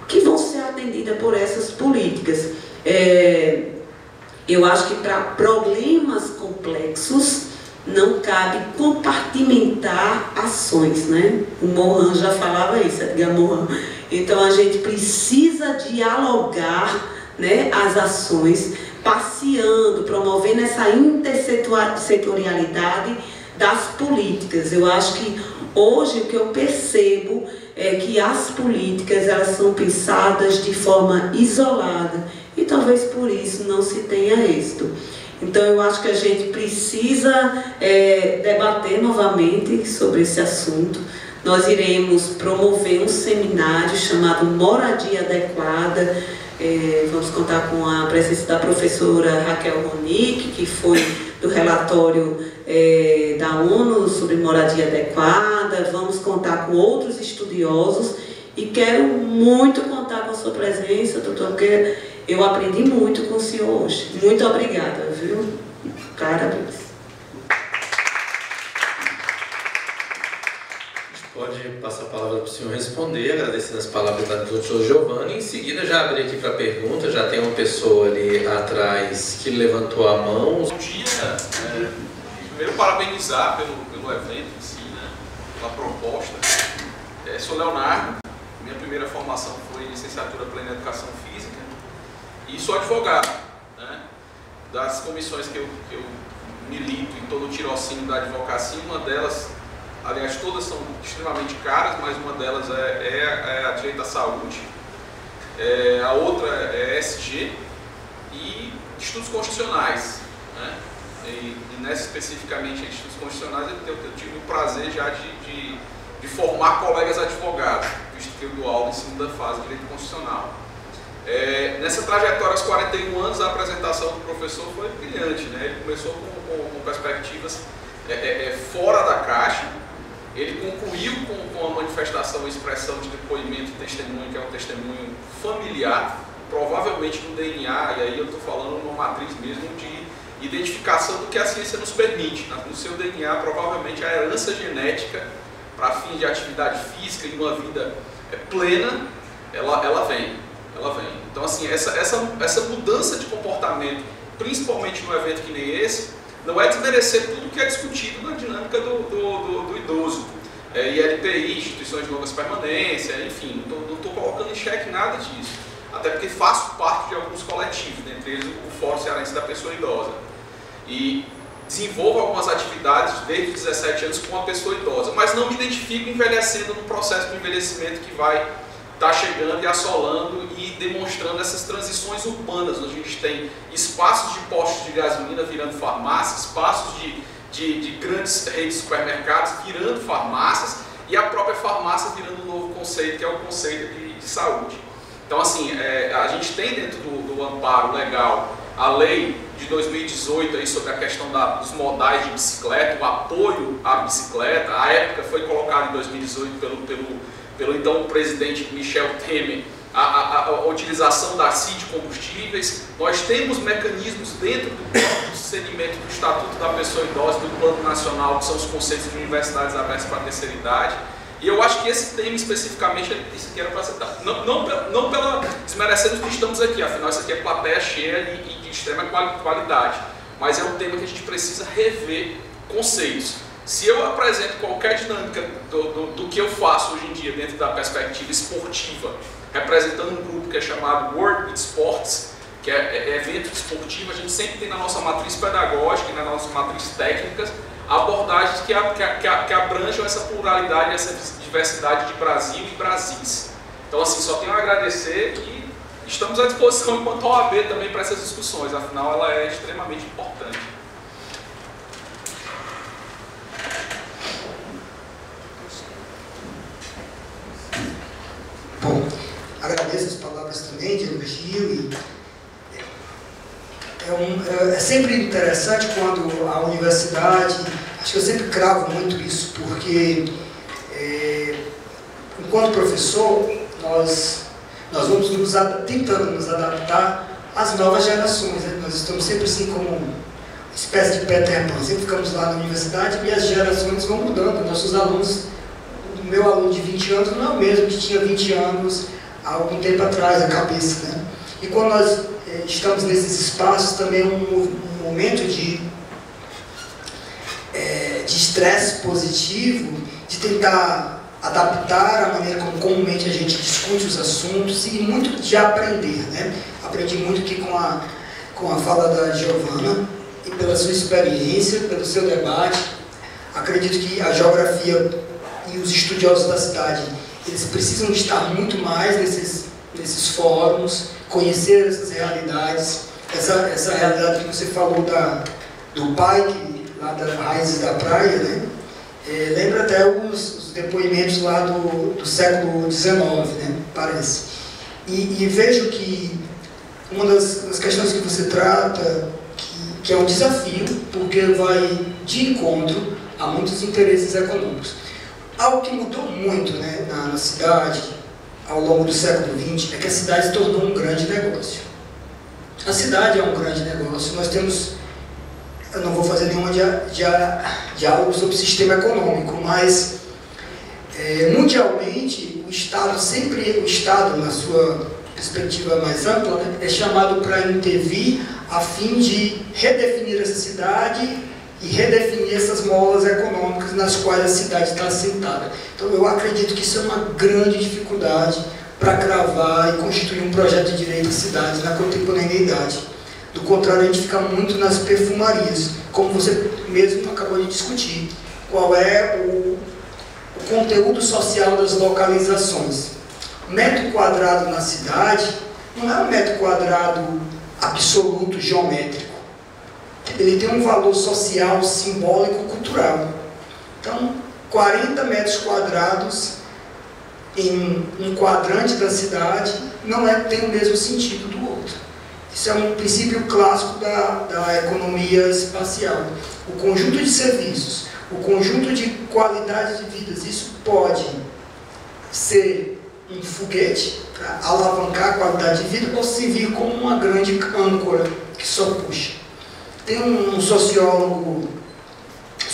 que vão ser atendidas por essas políticas. Eu acho que para problemas complexos não cabe compartimentar ações, né? O Morin já falava isso, Edgar Morin. Então a gente precisa dialogar, né, as ações, passeando, promovendo essa intersetorialidade das políticas. Eu acho que hoje o que eu percebo é que as políticas elas são pensadas de forma isolada e talvez por isso não se tenha êxito. Então eu acho que a gente precisa debater novamente sobre esse assunto, nós iremos promover um seminário chamado Moradia Adequada. Vamos contar com a presença da professora Raquel Ronick, que foi do relatório da ONU sobre moradia adequada. Vamos contar com outros estudiosos e quero muito contar com a sua presença, doutor, porque eu aprendi muito com o senhor hoje. Muito obrigada, viu? Parabéns. Pode passar a palavra para o senhor responder, agradecendo as palavras da doutora Giovana. Em seguida, já abri aqui para pergunta, já tem uma pessoa ali atrás que levantou a mão. Bom dia. Primeiro, parabenizar pelo evento em si, né, pela proposta. Sou Leonardo, minha primeira formação foi licenciatura plena em Educação Física e sou advogado, né, das comissões que eu milito em todo o tirocínio da advocacia. Uma delas, aliás, todas são extremamente caras, mas uma delas é a direito à saúde, a outra é ESG e estudos constitucionais, né? E nessa especificamente em estudos constitucionais eu tive o prazer já de formar colegas advogados, visto que eu dou aula em segunda fase de direito constitucional. Nessa trajetória aos 41 anos, a apresentação do professor foi brilhante, né? Ele começou com perspectivas fora da caixa. Ele concluiu com a manifestação e expressão de depoimento e testemunho, que é um testemunho familiar, provavelmente no DNA, e aí eu estou falando numa matriz mesmo de identificação do que a ciência nos permite. No seu DNA, provavelmente a herança genética para fins de atividade física e uma vida plena, ela vem. Então, assim, essa mudança de comportamento, principalmente num evento que nem esse, não é desmerecer tudo que é discutido na dinâmica do idoso. ILPI, instituições de longas permanência, enfim, não estou colocando em xeque nada disso. Até porque faço parte de alguns coletivos, dentre eles o Fórum Cearense da Pessoa Idosa. E desenvolvo algumas atividades desde os 17 anos com a pessoa idosa, mas não me identifico envelhecendo no processo de envelhecimento que vai estar chegando e assolando e demonstrando essas transições urbanas, onde a gente tem espaços de postos de gasolina virando farmácias, espaços de grandes redes de supermercados virando farmácias e a própria farmácia virando um novo conceito, que é o conceito de saúde. Então, assim, a gente tem dentro do amparo legal a lei de 2018 aí sobre a questão dos modais de bicicleta, o apoio à bicicleta. À época foi colocado em 2018 pelo então presidente Michel Temer a utilização da CID de combustíveis. Nós temos mecanismos dentro do segmento do Estatuto da Pessoa Idosa, do Plano Nacional, que são os conceitos de universidades abertas para a terceira idade. E eu acho que esse tema especificamente, isso aqui era para ser não pela desmerecendo que estamos aqui, afinal isso aqui é plateia cheia e de extrema qualidade, mas é um tema que a gente precisa rever conceitos. Se eu apresento qualquer dinâmica do que eu faço hoje em dia dentro da perspectiva esportiva, representando um grupo que é chamado World Sports, que é evento esportivo, a gente sempre tem na nossa matriz pedagógica e na nossa matriz técnica abordagens que abranjam essa pluralidade, essa diversidade de Brasil e Brasis. Então, assim, só tenho a agradecer e estamos à disposição enquanto OAB também para essas discussões, afinal ela é extremamente importante. Bom, agradeço as palavras também de elogio e é sempre interessante quando a universidade, acho que eu sempre cravo muito isso, porque enquanto professor, nós vamos tentando nos adaptar às novas gerações, né? Nós estamos sempre assim como uma espécie de Peter Pan, sempre ficamos lá na universidade e as gerações vão mudando. Nossos alunos, o meu aluno de 20 anos não é o mesmo que tinha 20 anos há algum tempo atrás, a cabeça, né? E quando nós estamos nesses espaços, também é um momento de estresse positivo, de tentar adaptar a maneira como comumente a gente discute os assuntos e muito de aprender, né? Aprendi muito aqui com a fala da Giovana e pela sua experiência, pelo seu debate. Acredito que a geografia e os estudiosos da cidade, eles precisam estar muito mais nesses fóruns, conhecer essas realidades, essa realidade que você falou do pai, lá das raízes da praia, né? Lembra até os depoimentos lá do século XIX, né? Parece. E vejo que uma das questões que você trata, que é um desafio, porque vai de encontro a muitos interesses econômicos. Algo que mudou muito, né, na cidade, ao longo do século XX, é que a cidade se tornou um grande negócio. A cidade é um grande negócio. Nós temos, eu não vou fazer nenhum diálogo sobre o sistema econômico, mas mundialmente o Estado, na sua perspectiva mais ampla, né, é chamado para intervir a fim de redefinir essa cidade e redefinir essas molas econômicas nas quais a cidade está assentada. Então eu acredito que isso é uma grande dificuldade para cravar e constituir um projeto de direito à cidade na contemporaneidade. Do contrário, a gente fica muito nas perfumarias, como você mesmo acabou de discutir. Qual é o conteúdo social das localizações? Metro quadrado na cidade não é um metro quadrado absoluto geométrico. Ele tem um valor social, simbólico, cultural. Então, 40 metros quadrados em um quadrante da cidade não tem o mesmo sentido do outro. Isso é um princípio clássico da economia espacial. O conjunto de serviços, o conjunto de qualidades de vida, isso pode ser um foguete para alavancar a qualidade de vida ou servir como uma grande âncora que só puxa. Tem um sociólogo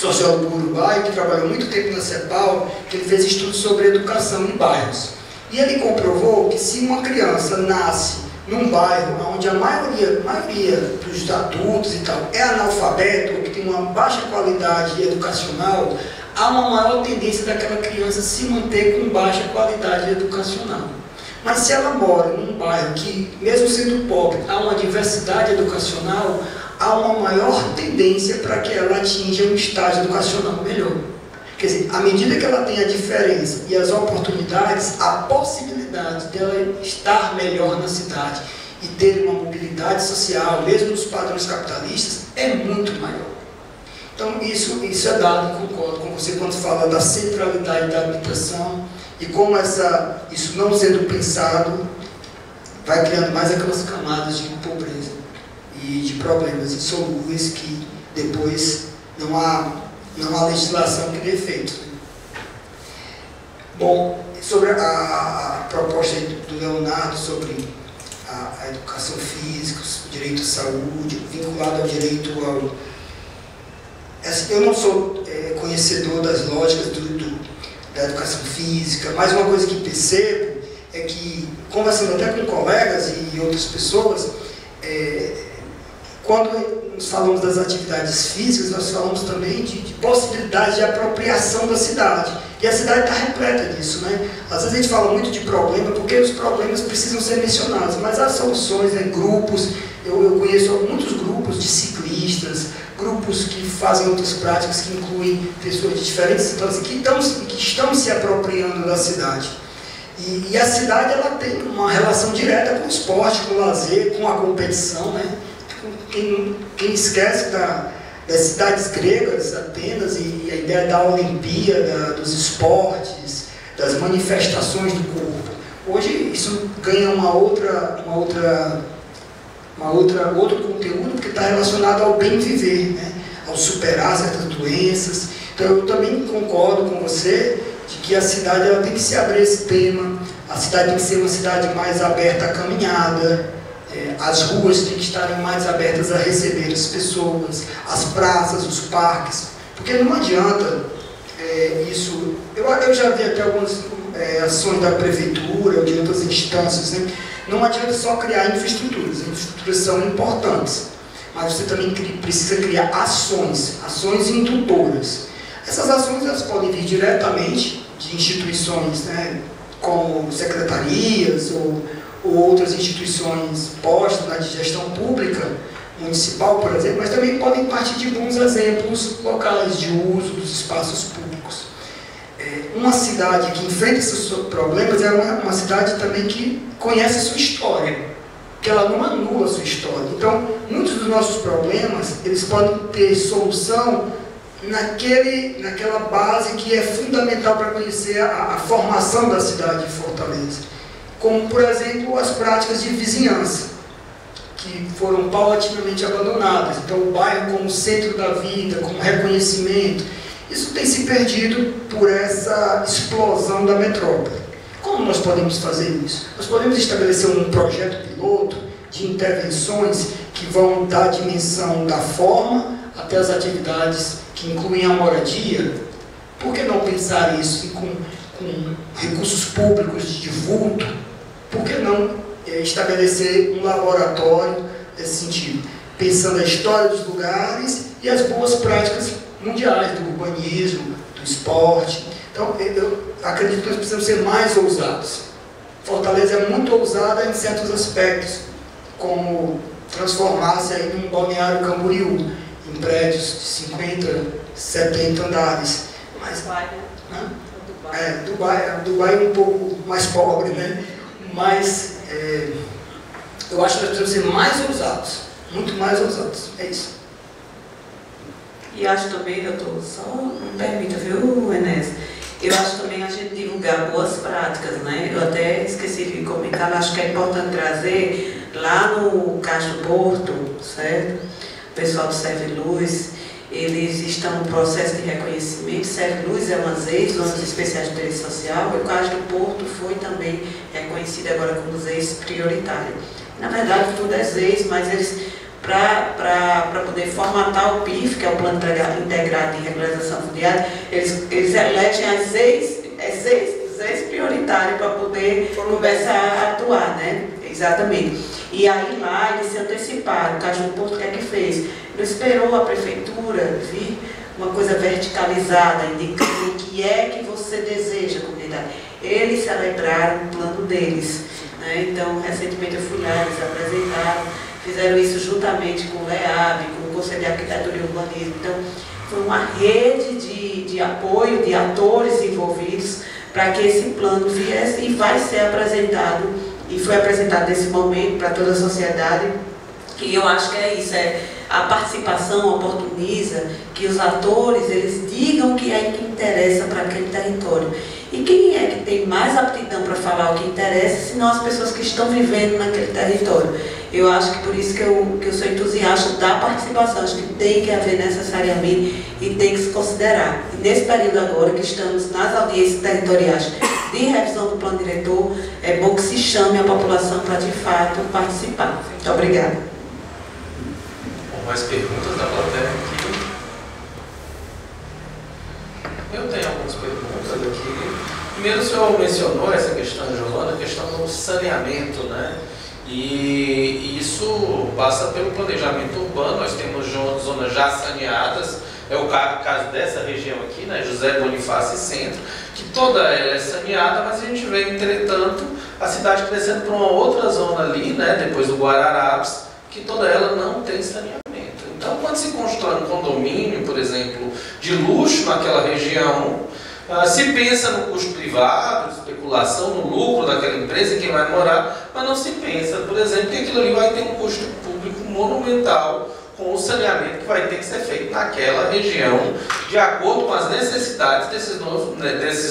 uruguaio que trabalhou muito tempo na CEPAL, que ele fez estudos sobre educação em bairros. E ele comprovou que se uma criança nasce num bairro onde a maioria dos adultos e tal é analfabeto, ou que tem uma baixa qualidade educacional, há uma maior tendência daquela criança se manter com baixa qualidade educacional. Mas se ela mora num bairro que, mesmo sendo pobre, há uma diversidade educacional, há uma maior tendência para que ela atinja um estágio educacional melhor. Quer dizer, à medida que ela tem a diferença e as oportunidades, a possibilidade dela estar melhor na cidade e ter uma mobilidade social, mesmo nos padrões capitalistas, é muito maior. Então, isso é dado, concordo com você, quando fala da centralidade da habitação e como isso não sendo pensado, vai criando mais aquelas camadas de pobreza e de problemas insolúveis que depois não há legislação que dê efeito. Bom, sobre a proposta do Leonardo sobre a educação física, o direito à saúde, vinculado ao direito ao... Eu não sou conhecedor das lógicas da educação física, mas uma coisa que percebo é que, conversando até com colegas e outras pessoas, quando nós falamos das atividades físicas, nós falamos também de possibilidade de apropriação da cidade. E a cidade está repleta disso, né? Às vezes a gente fala muito de problema, porque os problemas precisam ser mencionados, mas há soluções, grupos. Eu conheço muitos grupos de ciclistas, grupos que fazem outras práticas, que incluem pessoas de diferentes situações, que estão se apropriando da cidade. E a cidade, ela tem uma relação direta com o esporte, com o lazer, com a competição, né? Quem esquece das cidades gregas, Atenas, e a ideia da Olimpíada, dos esportes, das manifestações do corpo. Hoje isso ganha outro conteúdo que está relacionado ao bem viver, né? Ao superar certas doenças. Então eu também concordo com você de que a cidade ela tem que se abrir esse tema, a cidade tem que ser uma cidade mais aberta à caminhada, as ruas têm que estarem mais abertas a receber as pessoas, as praças, os parques, porque não adianta isso. Eu já vi até algumas ações da prefeitura ou de outras instâncias, né? Não adianta só criar infraestruturas, as infraestruturas são importantes, mas você também precisa criar ações indutoras. Essas ações elas podem vir diretamente de instituições, né, como secretarias ou outras instituições postas na gestão pública, municipal, por exemplo, mas também podem partir de bons exemplos locais de uso dos espaços públicos. Uma cidade que enfrenta esses problemas é uma cidade também que conhece a sua história, que ela não anula a sua história. Então, muitos dos nossos problemas, eles podem ter solução naquela base que é fundamental para conhecer a formação da cidade de Fortaleza, como, por exemplo, as práticas de vizinhança, que foram paulatinamente abandonadas. Então, o bairro como centro da vida, como reconhecimento, isso tem se perdido por essa explosão da metrópole. Como nós podemos fazer isso? Nós podemos estabelecer um projeto piloto de intervenções que vão da dimensão da forma até as atividades que incluem a moradia. Por que não pensar isso com recursos públicos de vulto? Por que não estabelecer um laboratório nesse sentido? Pensando a história dos lugares e as boas práticas mundiais do urbanismo, do esporte. Então, eu acredito que nós precisamos ser mais ousados. Fortaleza é muito ousada em certos aspectos, como transformar-se aí num balneário Camboriú, em prédios de 50, 70 andares. Mas, Dubai é um pouco mais pobre, né? Mas eu acho que nós precisamos ser mais ousados, muito mais ousados. É isso. E acho também, doutor, só me permita, viu, Enes? Eu acho também a gente divulgar boas práticas, né? Eu até esqueci de comentar, acho que é importante trazer lá no Cais do Porto, certo? O pessoal do Serve Luz, eles estão no processo de reconhecimento. Serve Luz é umas zonas especiais de interesse social, e o Cais do Porto foi também reconhecido agora como ZEIS prioritário. Na verdade, tudo é ZEIS, mas eles, para poder formatar o PIF, que é o Plano Integrado de Regularização Fundiária, eles elegem as ZEIS prioritário para poder começar a atuar, né? Exatamente. E aí lá eles se anteciparam. O Cais do Porto, o que é que fez? Não esperou a prefeitura vir uma coisa verticalizada, indicando o que é que você deseja, comunidade. Eles celebraram o plano deles, né? Então, recentemente eu fui lá, eles apresentaram, fizeram isso juntamente com o LEAB, com o Conselho de Arquitetura e Urbanismo. Então, foi uma rede de apoio, de atores envolvidos, para que esse plano viesse e vai ser apresentado, e foi apresentado nesse momento para toda a sociedade. E eu acho que é isso, a participação oportuniza que os atores, eles digam o que é que interessa para aquele território. E quem é que tem mais aptidão para falar o que interessa, senão as pessoas que estão vivendo naquele território. Eu acho que por isso que eu sou entusiasta da participação, acho que tem que haver necessariamente e tem que se considerar. E nesse período agora que estamos nas audiências territoriais de revisão do plano diretor, é bom que se chame a população para de fato participar. Muito obrigada. Mais perguntas da plateia aqui? Eu tenho algumas perguntas aqui. Primeiro, o senhor mencionou essa questão, Giovana, a questão do saneamento, né? E isso passa pelo planejamento urbano. Nós temos zonas já saneadas, é o caso dessa região aqui, né? José Bonifácio Centro, que toda ela é saneada, mas a gente vê, entretanto, a cidade crescendo para uma outra zona ali, né? Depois do Guararapes, que toda ela não tem saneamento. Então, quando se constrói um condomínio, por exemplo, de luxo naquela região, se pensa no custo privado, especulação, no lucro daquela empresa em quem vai morar, mas não se pensa, por exemplo, que aquilo ali vai ter um custo público monumental com o saneamento que vai ter que ser feito naquela região, de acordo com as necessidades desses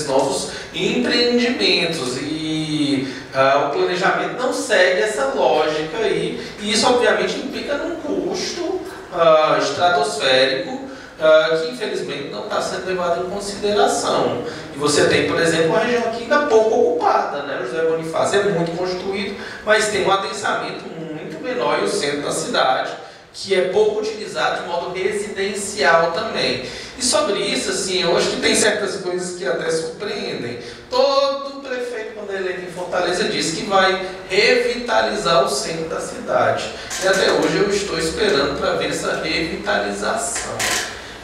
novos empreendimentos. E o planejamento não segue essa lógica aí, e isso obviamente implica num custo estratosférico que infelizmente não está sendo levado em consideração. E você tem, por exemplo, uma região aqui ainda pouco ocupada, né? O José Bonifácio é muito construído, mas tem um adensamento muito menor e o centro da cidade, que é pouco utilizado de modo residencial também. E sobre isso, assim, eu acho que tem certas coisas que até surpreendem. Todo prefeito, quando é eleito em Fortaleza, diz que vai revitalizar o centro da cidade. E até hoje eu estou esperando para ver essa revitalização.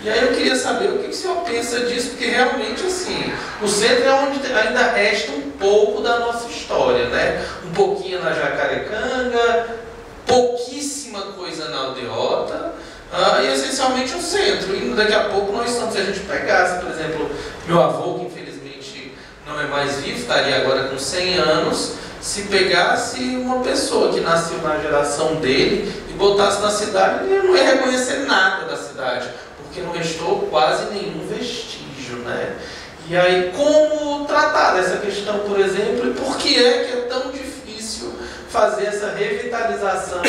E aí eu queria saber o que o senhor pensa disso, porque realmente, assim, o centro é onde ainda resta um pouco da nossa história, né? Um pouquinho na Jacarecanga, pouquíssima coisa na Aldeota, e essencialmente o centro. E daqui a pouco nós estamos, se a gente pegasse, por exemplo, meu avô, que infelizmente não é mais vivo, estaria agora com 100 anos, se pegasse uma pessoa que nasceu na geração dele e botasse na cidade, ele não ia reconhecer nada da cidade, porque não restou quase nenhum vestígio, né? E aí, como tratar dessa questão, por exemplo, e por que é tão difícil fazer essa revitalização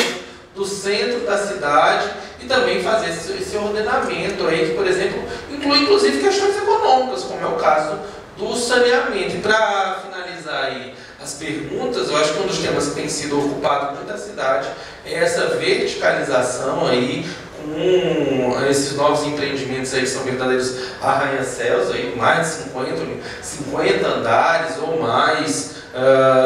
do centro da cidade e também fazer esse ordenamento aí, que, por exemplo, inclui inclusive questões econômicas, como é o caso do saneamento. E para finalizar aí as perguntas, eu acho que um dos temas que tem sido ocupado muito na cidade é essa verticalização aí, com esses novos empreendimentos aí que são verdadeiros arranha-céus, aí, mais de 50 andares ou mais,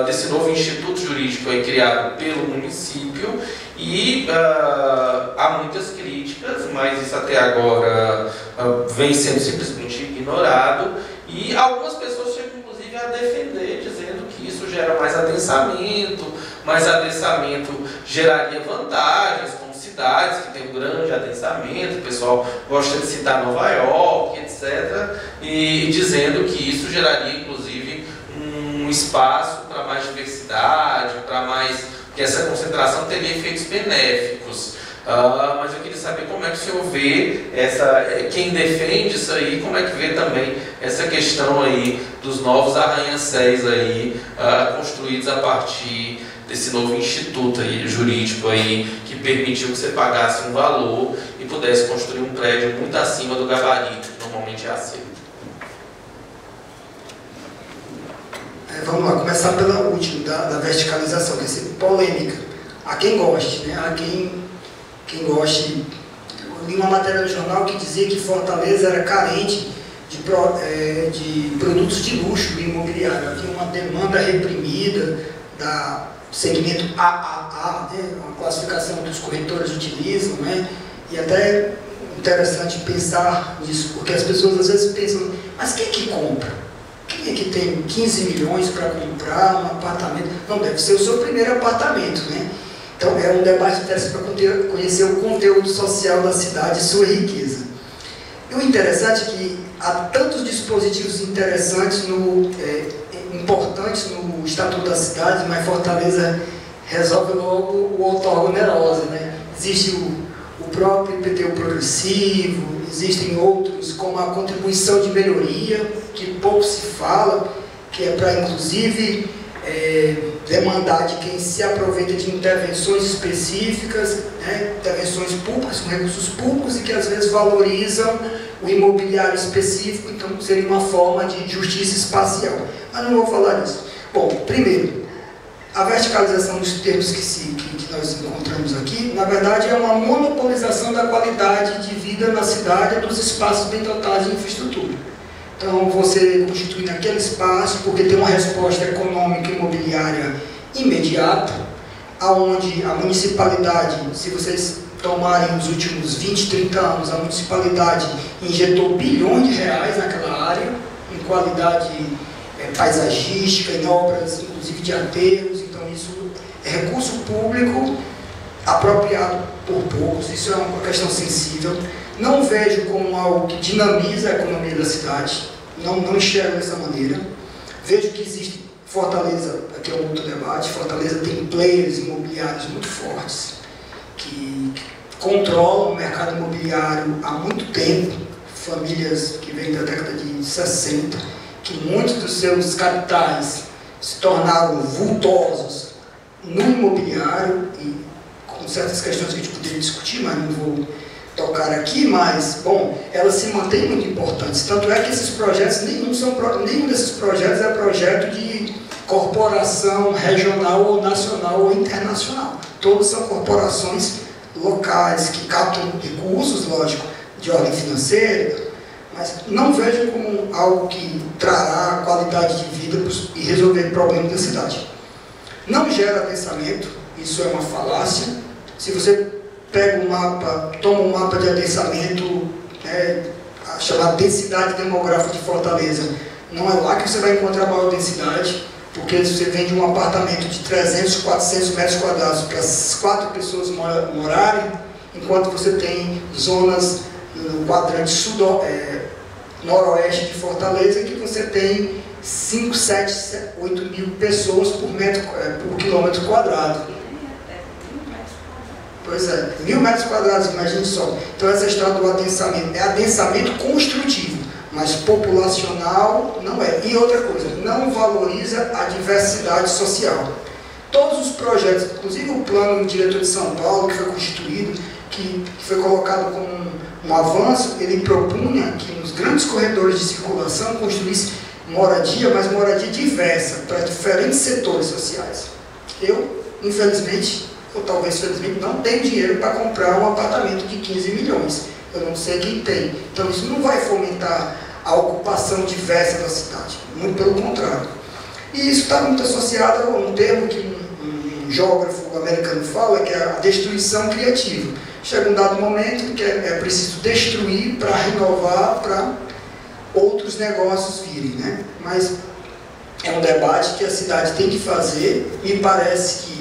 desse novo instituto jurídico aí criado pelo município. E há muitas críticas, mas isso até agora vem sendo simplesmente ignorado, e algumas pessoas chegam inclusive a defender, dizendo que isso gera mais adensamento, mas adensamento geraria vantagens, como cidades que têm um grande adensamento, o pessoal gosta de citar Nova York, etc., e dizendo que isso geraria inclusive um espaço para mais diversidade, para mais, que essa concentração teria efeitos benéficos. Mas eu queria saber como é que o senhor vê quem defende isso aí, como é que vê também essa questão aí dos novos arranha-céus aí, construídos a partir desse novo instituto aí, jurídico aí, que permitiu que você pagasse um valor e pudesse construir um prédio muito acima do gabarito, que normalmente é aceito. Vamos lá, começar pela última, da verticalização, que é sempre polêmica. Há quem goste, né? Há quem goste. Eu li uma matéria no jornal que dizia que Fortaleza era carente de produtos de luxo do imobiliário. Havia uma demanda reprimida do segmento AAA, né? Uma classificação que os corretores utilizam, né? E até interessante pensar nisso, porque as pessoas às vezes pensam, mas quem é que compra? Quem é que tem 15 milhões para comprar um apartamento? Não, deve ser o seu primeiro apartamento, né? Então é um debate interessante para conhecer o conteúdo social da cidade e sua riqueza. E o interessante é que há tantos dispositivos interessantes, importantes no Estatuto da Cidade, mas Fortaleza resolve logo o outorgo-neurose, né? Existe o próprio IPTU progressivo, existem outros, como a contribuição de melhoria, que pouco se fala, que é para, inclusive, demandar de quem se aproveita de intervenções específicas, né, intervenções públicas, com recursos públicos, e que às vezes valorizam o imobiliário específico, então seria uma forma de justiça espacial. Mas não vou falar disso. Bom, primeiro, a verticalização dos termos que nós encontramos aqui, na verdade, é uma monopolização da qualidade de vida na cidade e dos espaços bem dotados de infraestrutura. Então, você constitui naquele espaço, porque tem uma resposta econômica e imobiliária imediata, aonde a municipalidade, se vocês tomarem os últimos 20, 30 anos, a municipalidade injetou bilhões de reais naquela área, em qualidade paisagística, em obras, inclusive de aterros. Então isso é recurso público apropriado por poucos, isso é uma questão sensível. Não vejo como algo que dinamiza a economia da cidade, não enxergo dessa maneira. Vejo que existe Fortaleza, aqui é um outro debate, Fortaleza tem players imobiliários muito fortes, que controlam o mercado imobiliário há muito tempo, famílias que vêm da década de 60, que muitos dos seus capitais se tornaram vultosos no imobiliário, e com certas questões que a gente poderia discutir, mas não vou tocar aqui, mas, bom, elas se mantêm muito importantes. Tanto é que esses projetos, nenhum desses projetos é projeto de corporação regional ou nacional ou internacional. Todos são corporações locais que captam recursos, lógico, de ordem financeira, mas não vejo como algo que trará qualidade de vida e resolver problemas da cidade. Não gera adensamento, isso é uma falácia. Se você pega um mapa, toma um mapa de adensamento, a chamada densidade demográfica de Fortaleza, não é lá que você vai encontrar maior densidade, porque você vende um apartamento de 300, 400 metros quadrados para 4 pessoas morarem, enquanto você tem zonas no quadrante noroeste de Fortaleza, que você tem 5, 7, 8 mil pessoas por quilômetro quadrado. Pois é, 1000 metros quadrados, imagine só. Então essa história do adensamento é adensamento construtivo, mas populacional não é. E outra coisa, não valoriza a diversidade social. Todos os projetos, inclusive o plano diretor de São Paulo, que foi constituído, que foi colocado como um avanço, ele propunha que nos grandes corredores de circulação construísse moradia, mas moradia diversa, para diferentes setores sociais. Eu, infelizmente, ou talvez felizmente, não tenho dinheiro para comprar um apartamento de 15 milhões. Eu não sei quem tem. Então isso não vai fomentar a ocupação diversa da cidade, muito pelo contrário. E isso está muito associado a um termo que um geógrafo americano fala, que é a destruição criativa. Chega um dado momento que é preciso destruir para renovar, para outros negócios virem, né? Mas é um debate que a cidade tem que fazer. Me parece que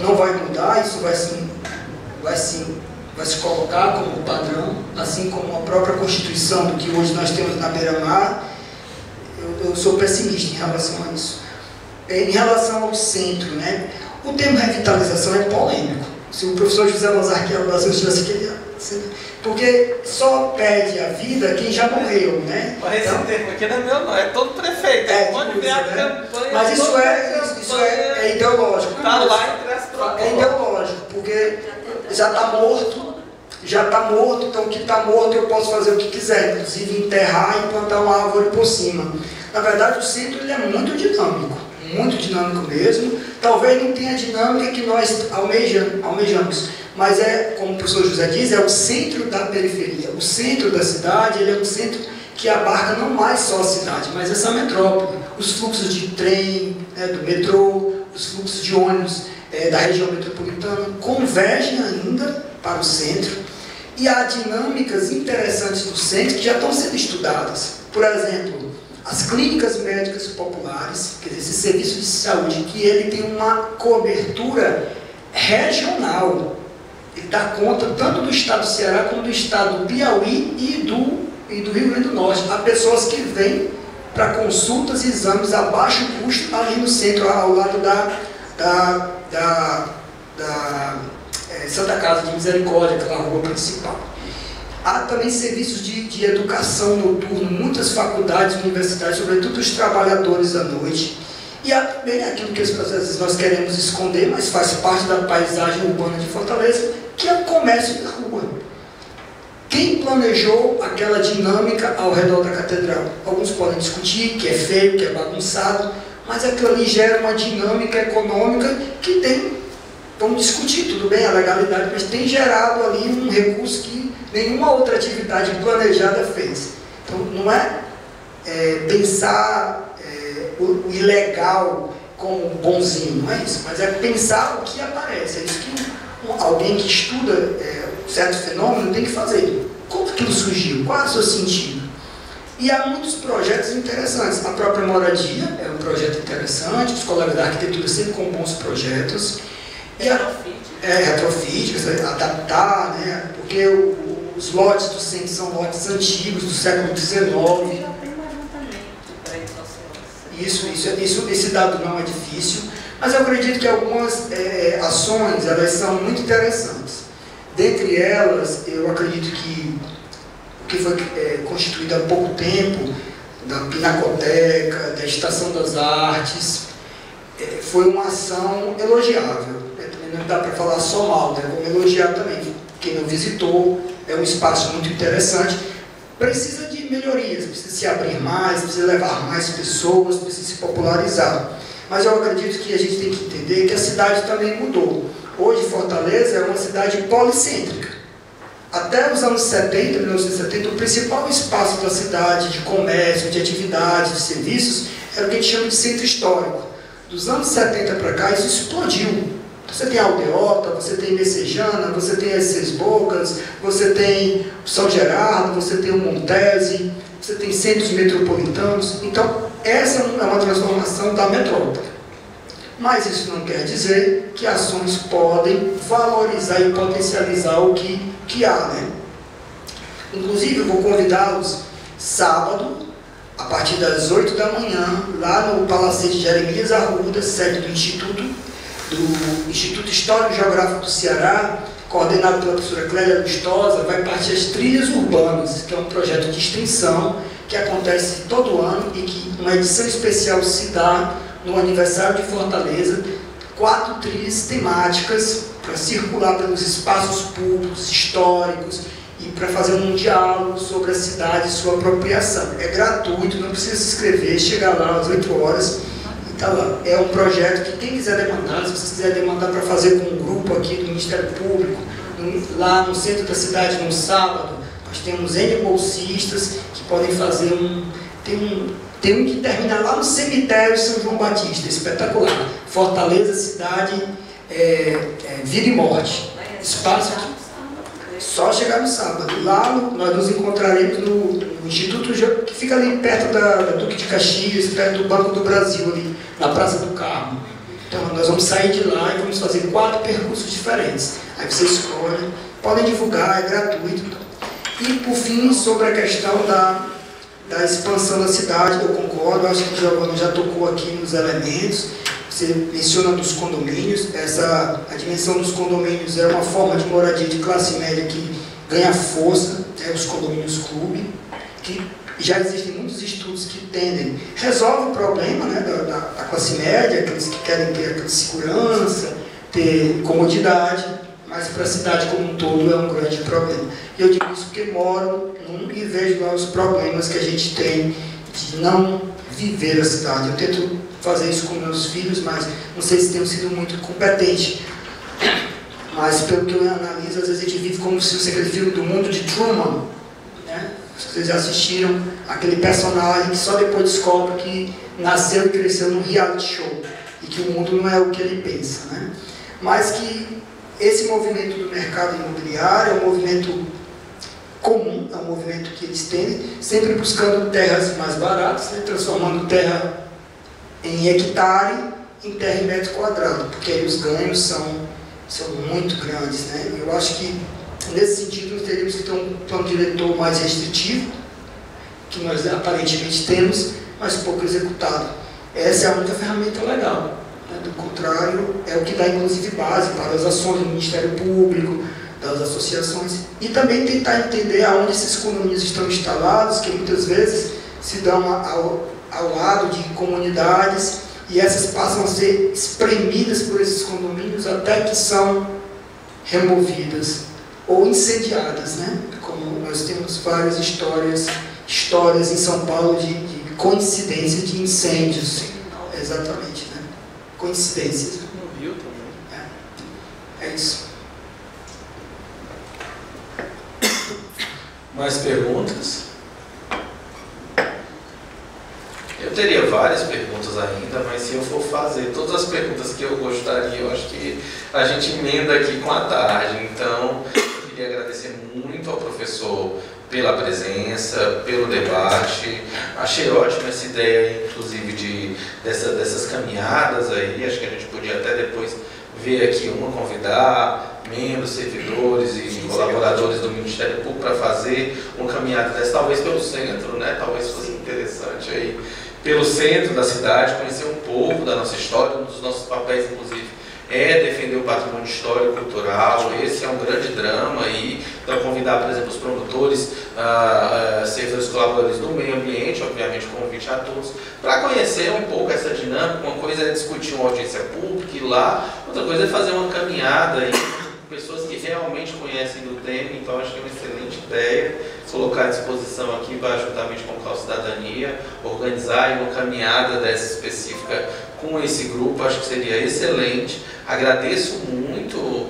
não vai mudar, isso vai se colocar como padrão, assim como a própria Constituição do que hoje nós temos na beira-mar. Eu sou pessimista em relação a isso. Em relação ao centro, né? O termo revitalização é polêmico. Se o professor José Mozart, que é o Brasil, tivesse querido, porque só perde a vida quem já morreu, né? Mas esse termo aqui não é meu, não, é todo prefeito. Pode ver a campanha. Mas isso é ideológico. Está lá entre as trocas. É ideológico, porque já está morto, então o que está morto eu posso fazer o que quiser, inclusive enterrar e plantar uma árvore por cima. Na verdade, o centro ele é muito dinâmico mesmo. Talvez não tenha a dinâmica que nós almejamos, mas é, como o professor José diz, é o centro da periferia. O centro da cidade, ele é um centro que abarca não mais só a cidade, mas essa metrópole. Os fluxos de trem, né, do metrô, os fluxos de ônibus da região metropolitana convergem ainda para o centro. E há dinâmicas interessantes do centro que já estão sendo estudadas. Por exemplo, as clínicas médicas populares, quer dizer, esse serviço de saúde, que ele tem uma cobertura regional. Ele dá conta tanto do estado do Ceará como do estado do Piauí e do Rio Grande do Norte. Há pessoas que vêm para consultas e exames a baixo custo ali no centro, ao lado da Santa Casa de Misericórdia, aquela rua principal. Há também serviços de educação noturna, muitas faculdades, universidades, sobretudo os trabalhadores à noite. E há também aquilo que às vezes nós queremos esconder, mas faz parte da paisagem urbana de Fortaleza, que é o comércio na rua. Quem planejou aquela dinâmica ao redor da catedral? Alguns podem discutir que é feio, que é bagunçado, mas aquilo ali gera uma dinâmica econômica que tem, vamos discutir, tudo bem, a legalidade, mas tem gerado ali um recurso que nenhuma outra atividade planejada fez. Então, não é pensar o ilegal como bonzinho, não é isso, mas é pensar o que aparece. É isso que alguém que estuda certo fenômeno tem que fazer. Como aquilo surgiu? Qual é o seu sentido? E há muitos projetos interessantes. A própria moradia é um projeto interessante, os colegas da arquitetura sempre com bons projetos. Retrofit, adaptar, né? Porque os lotes do centro são lotes antigos, do século XIX. Esse dado não é difícil, mas eu acredito que algumas ações elas são muito interessantes. Dentre elas, eu acredito que o que foi constituído há pouco tempo, da Pinacoteca, da Estação das Artes, foi uma ação elogiável. Também não dá para falar só mal, né? Vou elogiar também. Quem não visitou, é um espaço muito interessante. Precisa de melhorias, precisa se abrir mais, precisa levar mais pessoas, precisa se popularizar. Mas eu acredito que a gente tem que entender que a cidade também mudou. Hoje, Fortaleza é uma cidade policêntrica. Até os anos 70, 1970, o principal espaço da cidade, de comércio, de atividades, de serviços, era o que a gente chama de centro histórico. Dos anos 70 para cá, isso explodiu. Você tem a Aldeota, você tem Messejana, você tem as Seis Bocas, você tem São Gerardo, você tem o Montese, você tem centros metropolitanos. Então, essa é uma transformação da metrópole. Mas isso não quer dizer que ações podem valorizar e potencializar o que há, né? Inclusive, eu vou convidá-los sábado, a partir das 8 da manhã, lá no Palacete de Jeremias Arruda, sede do Instituto, do Instituto Histórico e Geográfico do Ceará, coordenado pela professora Clélia Lustosa, vai partir as Trilhas Urbanas, que é um projeto de extensão que acontece todo ano e que uma edição especial se dá no aniversário de Fortaleza, 4 trilhas temáticas para circular pelos espaços públicos, históricos, e para fazer um diálogo sobre a cidade e sua apropriação. É gratuito, não precisa se inscrever, chega lá às 8 horas e está lá. É um projeto que quem quiser demandar, se você quiser demandar para fazer com um grupo aqui do Ministério Público, lá no centro da cidade, no sábado, nós temos N bolsistas que podem fazer tem um que termina lá no cemitério São João Batista, espetacular. Fortaleza, cidade, vida e morte. Espaço aqui. Só chegar no sábado. Lá nós nos encontraremos no Instituto, que fica ali perto da Duque de Caxias, perto do Banco do Brasil, ali na Praça do Carmo. Então nós vamos sair de lá e vamos fazer 4 percursos diferentes. Aí você escolhe, podem divulgar, é gratuito. E por fim, sobre a questão da expansão da cidade, eu concordo, acho que o Giovanni já tocou aqui nos elementos. Você menciona dos condomínios, a dimensão dos condomínios é uma forma de moradia de classe média que ganha força, os condomínios clube, que já existem muitos estudos que tendem, resolve o problema, né, da classe média, aqueles que querem ter aquela segurança, ter comodidade, mas para a cidade como um todo é um grande problema. E eu digo isso porque moro e vejo lá os problemas que a gente tem de não viver a cidade. Eu tento fazer isso com meus filhos, mas não sei se tenho sido muito competente. Mas pelo que eu analiso, às vezes a gente vive como se fosse aquele filme do Mundo de Truman, né? Vocês já assistiram aquele personagem que só depois descobre que nasceu e cresceu num reality show e que o mundo não é o que ele pensa, né? Mas que esse movimento do mercado imobiliário é um movimento comum, é um movimento que eles têm, sempre buscando terras mais baratas, né? Transformando terra em hectare, em terra em metro quadrado, porque aí os ganhos são muito grandes, né? Eu acho que, nesse sentido, nós teríamos que ter um plano diretor mais restritivo, que nós aparentemente temos, mas pouco executado. Essa é a única ferramenta legal, né? Do contrário, é o que dá, inclusive, base para as ações do Ministério Público, das associações, e também tentar entender aonde esses condomínios estão instalados, que muitas vezes se dão ao lado de comunidades, e essas passam a ser espremidas por esses condomínios até que são removidas ou incendiadas, né? Como nós temos várias histórias em São Paulo de coincidência de incêndios. Exatamente, né? Coincidências. No Rio também. É isso. Mais perguntas? Eu teria várias perguntas ainda, mas se eu for fazer todas as perguntas que eu gostaria, eu acho que a gente emenda aqui com a tarde. Então, eu queria agradecer muito ao professor pela presença, pelo debate. Achei ótima essa ideia, inclusive, dessas caminhadas aí. Acho que a gente podia até depois ver aqui convidar membros, servidores e colaboradores do Ministério Público para fazer uma caminhada dessa, talvez pelo centro, né? Talvez fosse interessante aí pelo centro da cidade, conhecer um pouco da nossa história. Um dos nossos papéis, inclusive, é defender o patrimônio histórico e cultural. Esse é um grande drama aí. Então, convidar, por exemplo, os promotores, servidores colaboradores do meio ambiente, obviamente, convite a todos, para conhecer um pouco essa dinâmica. Uma coisa é discutir uma audiência pública e lá, outra coisa é fazer uma caminhada aí, com pessoas que realmente conhecem do tema. Então, acho que é uma excelente ideia colocar à disposição aqui, juntamente com o Causa Cidadania, organizar uma caminhada dessa específica com esse grupo. Acho que seria excelente. Agradeço muito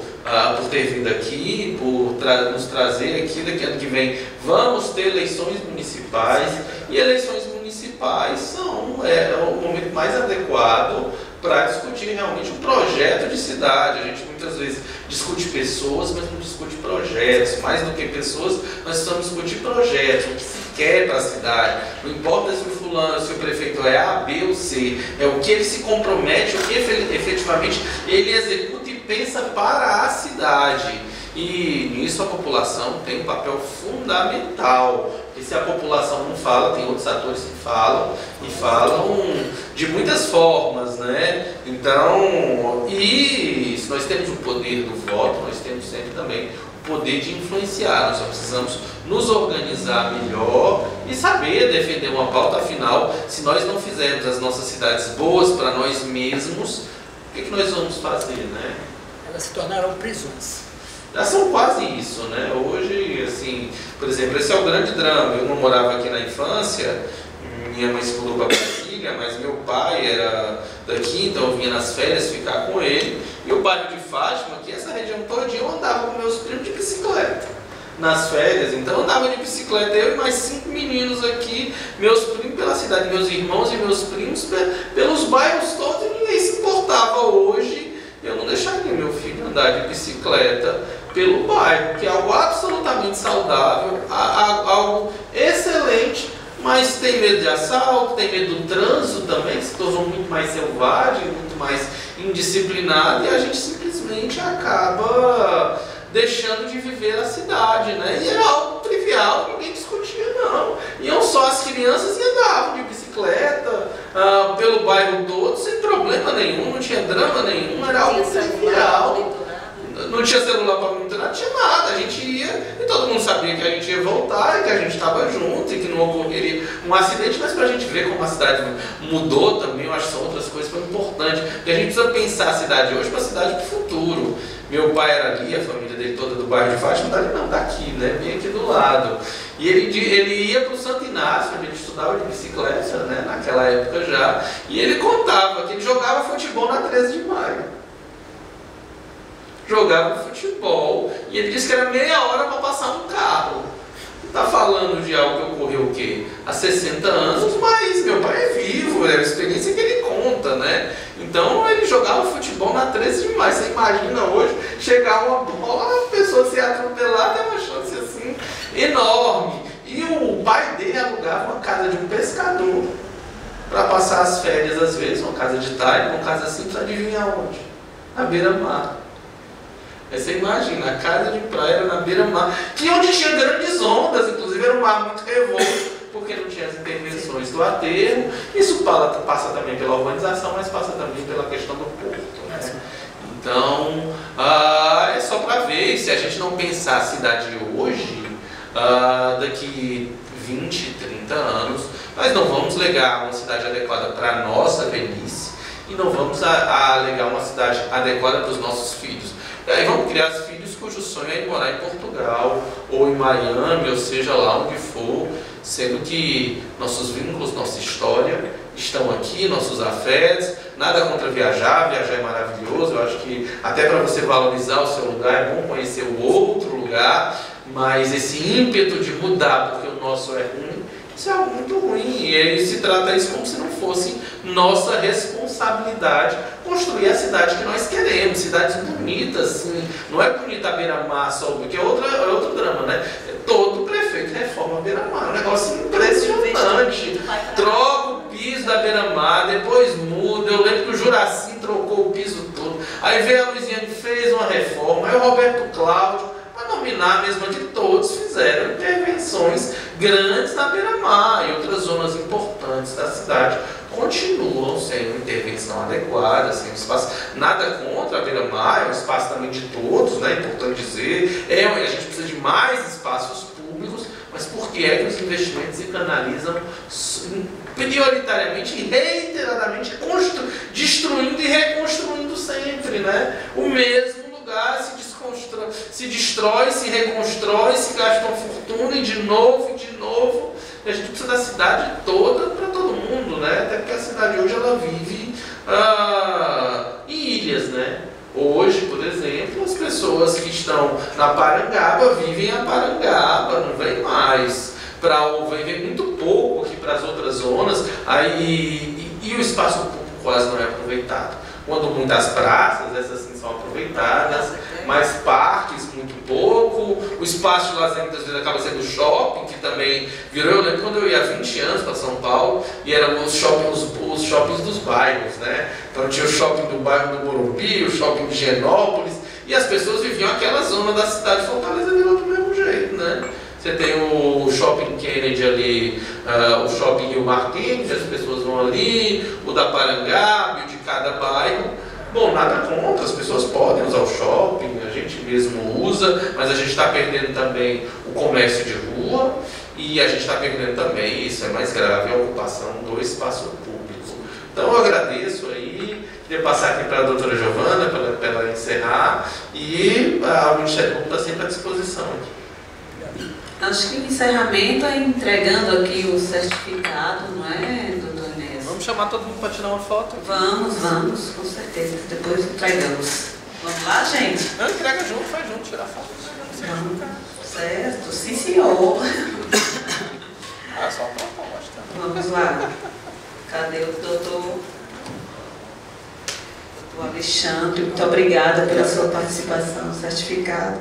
por ter vindo aqui, por nos trazer aqui. Daqui ano que vem vamos ter eleições municipais, e eleições municipais são o momento mais adequado para discutir realmente um projeto de cidade. A gente muitas vezes discute pessoas, mas não discute projetos. Mais do que pessoas, nós precisamos discutir projetos, o que se quer para a cidade. Não importa se o fulano, se o prefeito é A, B ou C, é o que ele se compromete, o que efetivamente ele executa e pensa para a cidade. E nisso a população tem um papel fundamental. Porque se a população não fala, tem outros atores que falam, e falam de muitas formas, né? Então, e se nós temos o poder do voto, nós temos sempre também o poder de influenciar. Nós só precisamos nos organizar melhor e saber defender uma pauta. Afinal, se nós não fizermos as nossas cidades boas para nós mesmos, o que nós vamos fazer, né? Elas se tornaram prisões. Já são quase isso, né? Hoje, assim, por exemplo, esse é o grande drama. Eu não morava aqui na infância, minha mãe se mudou para Brasília, mas meu pai era daqui, então eu vinha nas férias ficar com ele. E o bairro de Fátima, que essa região todinha, eu andava com meus primos de bicicleta nas férias. Então eu andava de bicicleta, eu e mais 5 meninos aqui, meus primos pela cidade, meus irmãos e meus primos pelos bairros todos, e ninguém se importava. Hoje eu não deixaria meu filho andar de bicicleta pelo bairro, que é algo absolutamente saudável, algo excelente, mas tem medo de assalto, tem medo do trânsito também, se tornou muito mais selvagem, muito mais indisciplinado, e a gente simplesmente acaba deixando de viver a cidade, né? E era algo trivial, ninguém discutia não. Iam só as crianças e andavam de bicicleta pelo bairro todo, sem problema nenhum, não tinha drama nenhum, era algo trivial. Não tinha celular para monitorar, não tinha nada. A gente ia e todo mundo sabia que a gente ia voltar e que a gente estava junto e que não ocorreria um acidente, mas para a gente ver como a cidade mudou também, eu acho que são outras coisas que são importantes. Porque a gente precisa pensar a cidade hoje para a cidade para o futuro. Meu pai era ali, a família dele toda do bairro de Fátima, não, daqui, né? Bem aqui do lado. E ele ia para o Santo Inácio, onde ele estudava de bicicleta, né? Naquela época já, e ele contava que ele jogava futebol na 13 de maio. Jogava futebol, e ele disse que era meia hora para passar um carro. Está falando de algo que ocorreu o quê? Há 60 anos, mas meu pai é vivo, é a experiência que ele conta, né? Então ele jogava futebol na 13 de maio. Você imagina hoje chegar uma bola, a pessoa se atropelar, tem uma chance assim enorme. E o pai dele alugava uma casa de um pescador para passar as férias, às vezes, uma casa de tarde, uma casa simples, adivinha onde? Na beira-mar. Aí você imagina, a casa de praia era na beira-mar, que onde tinha grandes ondas, inclusive era um mar muito revolto, porque não tinha as intervenções do aterro. Isso passa também pela urbanização, mas passa também pela questão do porto, né? Então, é só para ver, se a gente não pensar a cidade hoje, daqui 20, 30 anos, nós não vamos legar uma cidade adequada para a nossa velhice e não vamos legar uma cidade adequada para os nossos filhos. E aí vamos criar filhos cujo sonho é ir morar em Portugal, ou em Miami, ou seja lá onde for, sendo que nossos vínculos, nossa história estão aqui, nossos afetos. Nada contra viajar é maravilhoso. Eu acho que até para você valorizar o seu lugar é bom conhecer o outro lugar, mas esse ímpeto de mudar porque o nosso é ruim, isso é algo muito ruim, e ele se trata isso como se não fosse nossa responsabilidade construir a cidade que nós queremos, cidades bonitas, assim. Não é bonita a beira-mar só, porque é outro drama, né? Todo prefeito reforma a beira-mar, é um negócio impressionante. Troca o piso da beira-mar, depois muda. Eu lembro que o Juraci trocou o piso todo, aí veio a Luiziane, fez uma reforma, aí o Roberto Cláudio, para nominar mesmo aqui, todos fizeram intervenções grandes na beira-mar e outras zonas importantes da cidade continuam sem uma intervenção adequada, sem um espaço. Nada contra a beira-mar, é um espaço também de todos, né? É importante dizer. A gente precisa de mais espaços públicos, mas por que é que os investimentos se canalizam prioritariamente e reiteradamente destruindo e reconstruindo sempre, né? O mesmo lugar se destrói, se reconstrói, se gasta uma fortuna e de novo. E a gente precisa da cidade toda para todo mundo, né? Até porque a cidade hoje ela vive em ilhas, né? Hoje, por exemplo, as pessoas que estão na Parangaba vivem a Parangaba, não vem mais. Vem muito pouco aqui para as outras zonas, e o espaço público quase não é aproveitado. Quando muitas praças, essas sim são aproveitadas, mas parques muito pouco, o espaço de lazer muitas vezes acaba sendo shopping, que também virou. Eu lembro quando eu ia há 20 anos para São Paulo e eram os shoppings dos bairros, né? Então tinha o shopping do bairro do Morumbi, o shopping de Genópolis, e as pessoas viviam aquela zona da cidade de Fortaleza do mesmo jeito, né? Você tem o Shopping Kennedy ali, o Shopping Rio Martins, as pessoas vão ali, o da Parangaba, o de cada bairro. Bom, nada contra, as pessoas podem usar o shopping, a gente mesmo usa, mas a gente está perdendo também o comércio de rua e a gente está perdendo também, isso é mais grave, a ocupação do espaço público. Então eu agradeço aí, queria passar aqui para a doutora Giovana, para ela encerrar, e o Ministério Público está sempre à disposição. Acho que o encerramento é entregando aqui o certificado, não é, doutor Inês? Vamos chamar todo mundo para tirar uma foto? Vamos, com certeza. Depois entregamos. Vamos lá, gente? Não, entrega junto, faz junto, tirar foto. Vamos. Certo, sim, senhor. Só uma proposta. Vamos lá. Cadê o doutor Alexandre? Muito obrigada pela sua participação. Certificado.